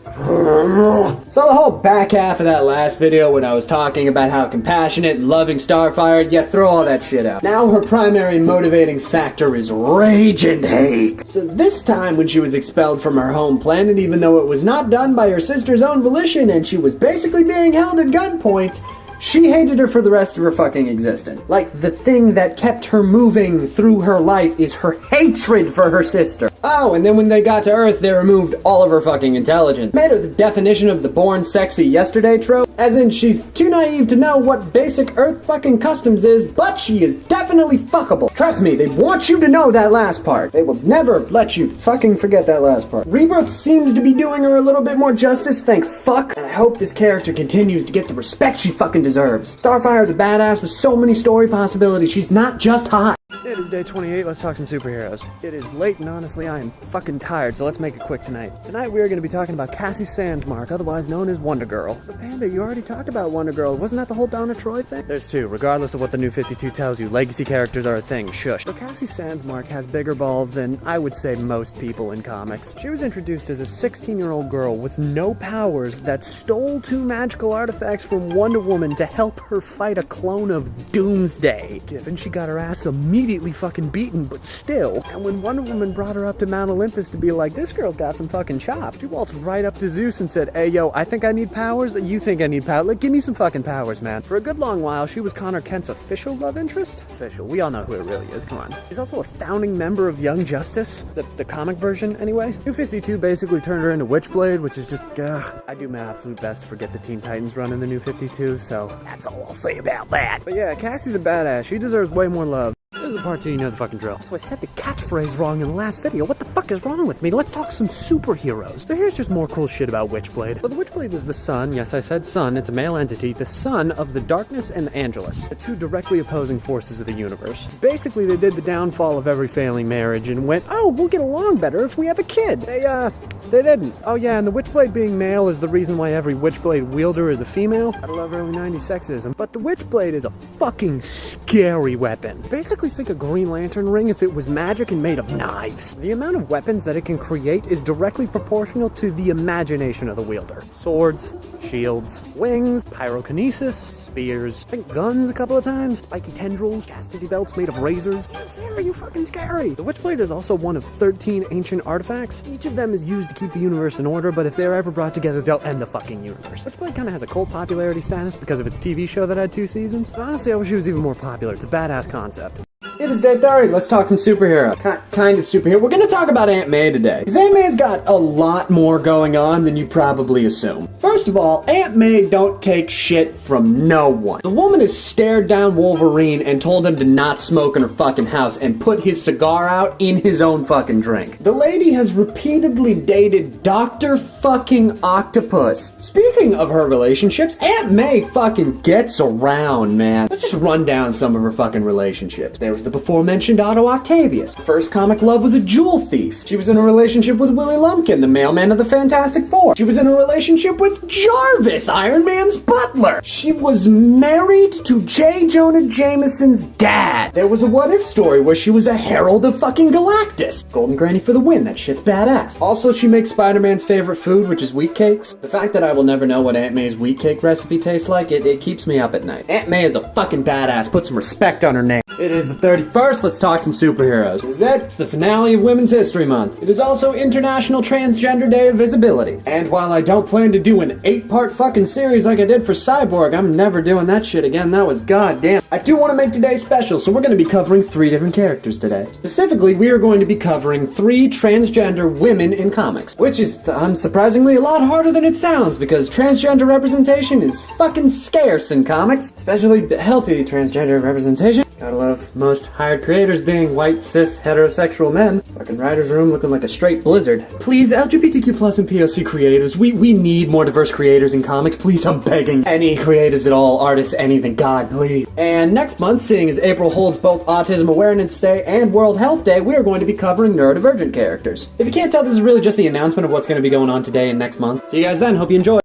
So the whole back half of that last video when I was talking about how compassionate and loving Starfire, yeah, throw all that shit out. Now her primary motivating factor is rage and hate. So this time when she was expelled from her home planet, even though it was not done by her sister's own volition and she was basically being held at gunpoint, she hated her for the rest of her fucking existence. Like, the thing that kept her moving through her life is her hatred for her sister. Oh, and then when they got to Earth, they removed all of her fucking intelligence. Made her the definition of the born sexy yesterday trope. As in, she's too naive to know what basic Earth fucking customs is, but she is definitely fuckable. Trust me, they want you to know that last part. They will never let you fucking forget that last part. Rebirth seems to be doing her a little bit more justice, thank fuck. And I hope this character continues to get the respect she fucking deserves. Starfire's a badass with so many story possibilities. She's not just hot. It is day 28, let's talk some superheroes. It is late and honestly I am fucking tired, so let's make it quick tonight. Tonight we are going to be talking about Cassie Sandsmark, otherwise known as Wonder Girl. But Panda, you already talked about Wonder Girl. Wasn't that the whole Donna Troy thing? There's 2, regardless of what the new 52 tells you. Legacy characters are a thing, shush. But Cassie Sandsmark has bigger balls than I would say most people in comics. She was introduced as a 16-year-old girl with no powers that stole 2 magical artifacts from Wonder Woman to help her fight a clone of Doomsday. Given she got her ass immediately fucking beaten, but still. And when Wonder Woman brought her up to Mount Olympus to be like, this girl's got some fucking chops, she waltzed right up to Zeus and said, hey yo, I think I need powers, you think I need powers, like give me some fucking powers, man. For a good long while, she was Connor Kent's official love interest. Official, we all know who it really is, come on. She's also a founding member of Young Justice, the comic version anyway. New 52 basically turned her into Witchblade, which is just, I do my absolute best to forget the Teen Titans run in the New 52, so that's all I'll say about that. But yeah, Cassie's a badass, she deserves way more love. This is a part 2, you know the fucking drill. So I said the catchphrase wrong in the last video. What the fuck is wrong with me? Let's talk some superheroes. So here's just more cool shit about Witchblade. Well, the Witchblade is the son, yes I said son, it's a male entity, the son of the Darkness and Angelus, the 2 directly opposing forces of the universe. Basically, they did the downfall of every failing marriage and went, oh, we'll get along better if we have a kid. They didn't. Oh yeah, and the Witchblade being male is the reason why every Witchblade wielder is a female. I love early 90s sexism. But the Witchblade is a fucking scary weapon. Basically think a Green Lantern ring if it was magic and made of knives. The amount of weapons that it can create is directly proportional to the imagination of the wielder. Swords, shields, wings, pyrokinesis, spears, I think guns a couple of times, spiky tendrils, chastity belts made of razors. Sarah, you fucking scary. The Witchblade is also one of 13 ancient artifacts. Each of them is used to keep the universe in order, but if they're ever brought together, they'll end the fucking universe. Witchblade kind of has a cult popularity status because of its TV show that had 2 seasons. But honestly, I wish it was even more popular. It's a badass concept. It is day 30. Let's talk some superhero. Kind of superhero. We're gonna talk about Aunt May today. Because Aunt May's got a lot more going on than you probably assume. First of all, Aunt May don't take shit from no one. The woman has stared down Wolverine and told him to not smoke in her fucking house and put his cigar out in his own fucking drink. The lady has repeatedly dated Dr. fucking Octopus. Speaking of her relationships, Aunt May fucking gets around, man. Let's just run down some of her fucking relationships. There was the before-mentioned Otto Octavius. First comic love was a jewel thief. She was in a relationship with Willie Lumpkin, the mailman of the Fantastic Four. She was in a relationship with Jarvis, Iron Man's butler. She was married to J. Jonah Jameson's dad. There was a what-if story where she was a herald of fucking Galactus. Golden Granny for the win, that shit's badass. Also, she makes Spider-Man's favorite food, which is wheat cakes. The fact that I will never know what Aunt May's wheat cake recipe tastes like, it keeps me up at night. Aunt May is a fucking badass. Put some respect on her name. It is the 31st, let's talk some superheroes. It's the finale of Women's History Month. It is also International Transgender Day of Visibility. And while I don't plan to do an 8-part fucking series like I did for Cyborg, I'm never doing that shit again, that was goddamn. I do want to make today special, so we're going to be covering 3 different characters today. Specifically, we are going to be covering 3 transgender women in comics, which is unsurprisingly a lot harder than it sounds, because transgender representation is fucking scarce in comics, especially healthy transgender representation. Gotta love most hired creators being white, cis, heterosexual men. Fucking writer's room looking like a straight blizzard. Please, LGBTQ plus and POC creators, we need more diverse creators in comics. Please, I'm begging. Any creatives at all, artists, anything, God, please. And next month, seeing as April holds both Autism Awareness Day and World Health Day, we are going to be covering neurodivergent characters. If you can't tell, this is really just the announcement of what's going to be going on today and next month. See you guys then, hope you enjoy.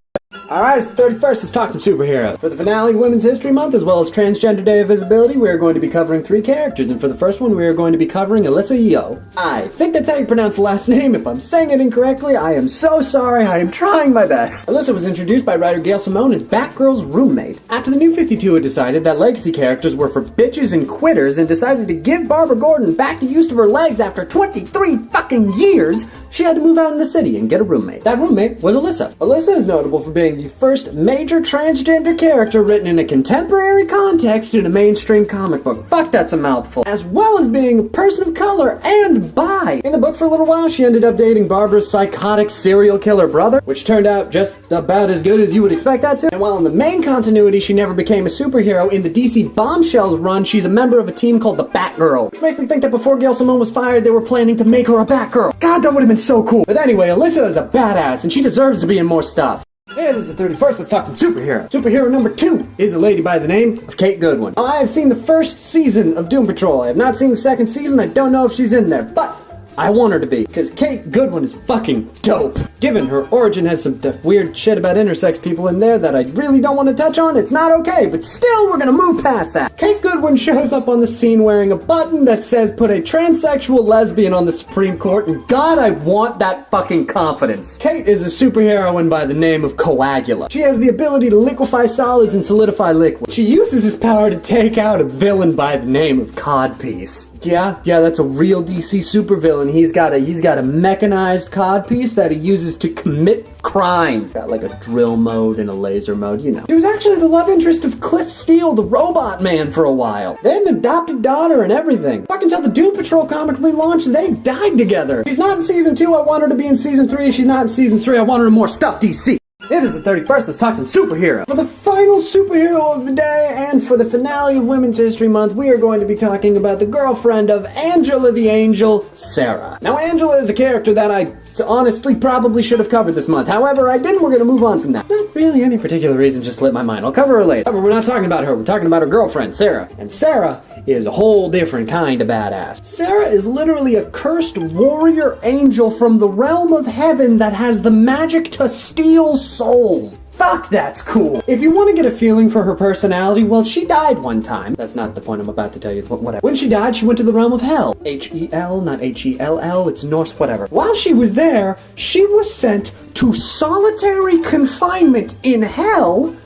Alright, it's the 31st, let's talk some superheroes. For the finale, Women's History Month, as well as Transgender Day of Visibility, we are going to be covering 3 characters, and for the first one, we are going to be covering Alyssa Yeoh. I think that's how you pronounce the last name. If I'm saying it incorrectly, I am so sorry, I am trying my best. Alyssa was introduced by writer Gail Simone as Batgirl's roommate. After the New 52 had decided that legacy characters were for bitches and quitters and decided to give Barbara Gordon back the use of her legs after 23 fucking years, she had to move out in the city and get a roommate. That roommate was Alyssa. Alyssa is notable for being the first major transgender character written in a contemporary context in a mainstream comic book. Fuck, that's a mouthful. As well as being a person of color and bi. In the book for a little while, she ended up dating Barbara's psychotic serial killer brother, which turned out just about as good as you would expect that to. And while in the main continuity, she never became a superhero, in the DC Bombshells run, she's a member of a team called the Batgirl. Which makes me think that before Gail Simone was fired, they were planning to make her a Batgirl. God, that would have been so cool. But anyway, Alyssa is a badass, and she deserves to be in more stuff. It is the 31st, let's talk some superhero. Superhero number 2 is a lady by the name of Kate Goodwin. Now, I have seen the first season of Doom Patrol. I have not seen the second season, I don't know if she's in there, but I want her to be, because Kate Goodwin is fucking dope. Given her origin has some weird shit about intersex people in there that I really don't want to touch on, it's not okay, but still, we're gonna move past that. Kate Goodwin shows up on the scene wearing a button that says, put a transsexual lesbian on the Supreme Court, and God, I want that fucking confidence. Kate is a superheroine by the name of Coagula. She has the ability to liquefy solids and solidify liquid. She uses this power to take out a villain by the name of Codpiece. Yeah, that's a real DC supervillain. He's got a mechanized codpiece that he uses to commit crimes. Got like a drill mode and a laser mode, you know. She was actually the love interest of Cliff Steele, the robot man, for a while. They had an adopted daughter and everything. Fuck, until the Doom Patrol comic relaunched, they died together. She's not in season 2, I want her to be in season 3. She's not in season 3, I want her in more stuff, DC. It is the 31st, let's talk some superhero. For the final superhero of the day, and for the finale of Women's History Month, we are going to be talking about the girlfriend of Angela the Angel, Sarah. Now, Angela is a character that I honestly probably should have covered this month. However, I didn't. We're going to move on from that. Not really any particular reason, just slipped my mind. I'll cover her later. However, we're not talking about her. We're talking about her girlfriend, Sarah. And Sarah is a whole different kind of badass. Sarah is literally a cursed warrior angel from the realm of heaven that has the magic to steal souls. Fuck, that's cool. If you want to get a feeling for her personality, well, she died one time. That's not the point I'm about to tell you, but whatever. When she died, she went to the realm of hell. H-E-L, not H-E-L-L, it's Norse, whatever. While she was there, she was sent to solitary confinement in hell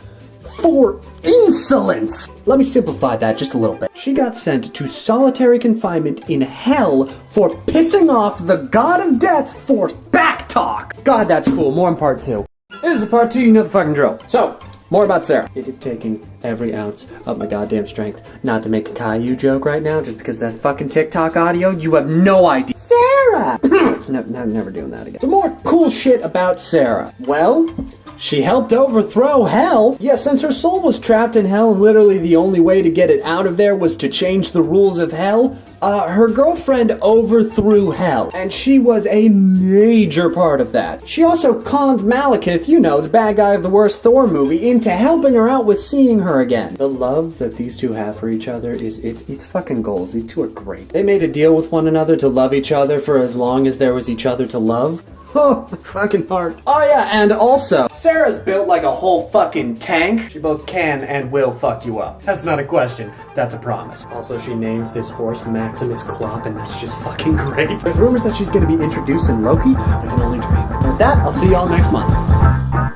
for insolence. Let me simplify that just a little bit. She got sent to solitary confinement in hell for pissing off the god of death for backtalk. God, that's cool. More in part 2. This is part 2, you know the fucking drill. So, more about Sarah. It is taking every ounce of my goddamn strength not to make a Caillou joke right now, just because that fucking TikTok audio, you have no idea. Sarah! No, never doing that again. Some more cool shit about Sarah. Well, she helped overthrow hell. Yeah, since her soul was trapped in hell and literally the only way to get it out of there was to change the rules of hell, her girlfriend overthrew hell, and she was a major part of that. She also conned Malekith, you know, the bad guy of the worst Thor movie, into helping her out with seeing her again. The love that these two have for each other it's fucking goals. These two are great. They made a deal with one another to love each other for as long as there was each other to love. Oh, fucking heart. Oh yeah, and also, Sarah's built like a whole fucking tank. She both can and will fuck you up. That's not a question, that's a promise. Also, she names this horse Maximus Klopp, and that's just fucking great. There's rumors that she's gonna be introduced in Loki. I can only dream. With that, I'll see y'all next month.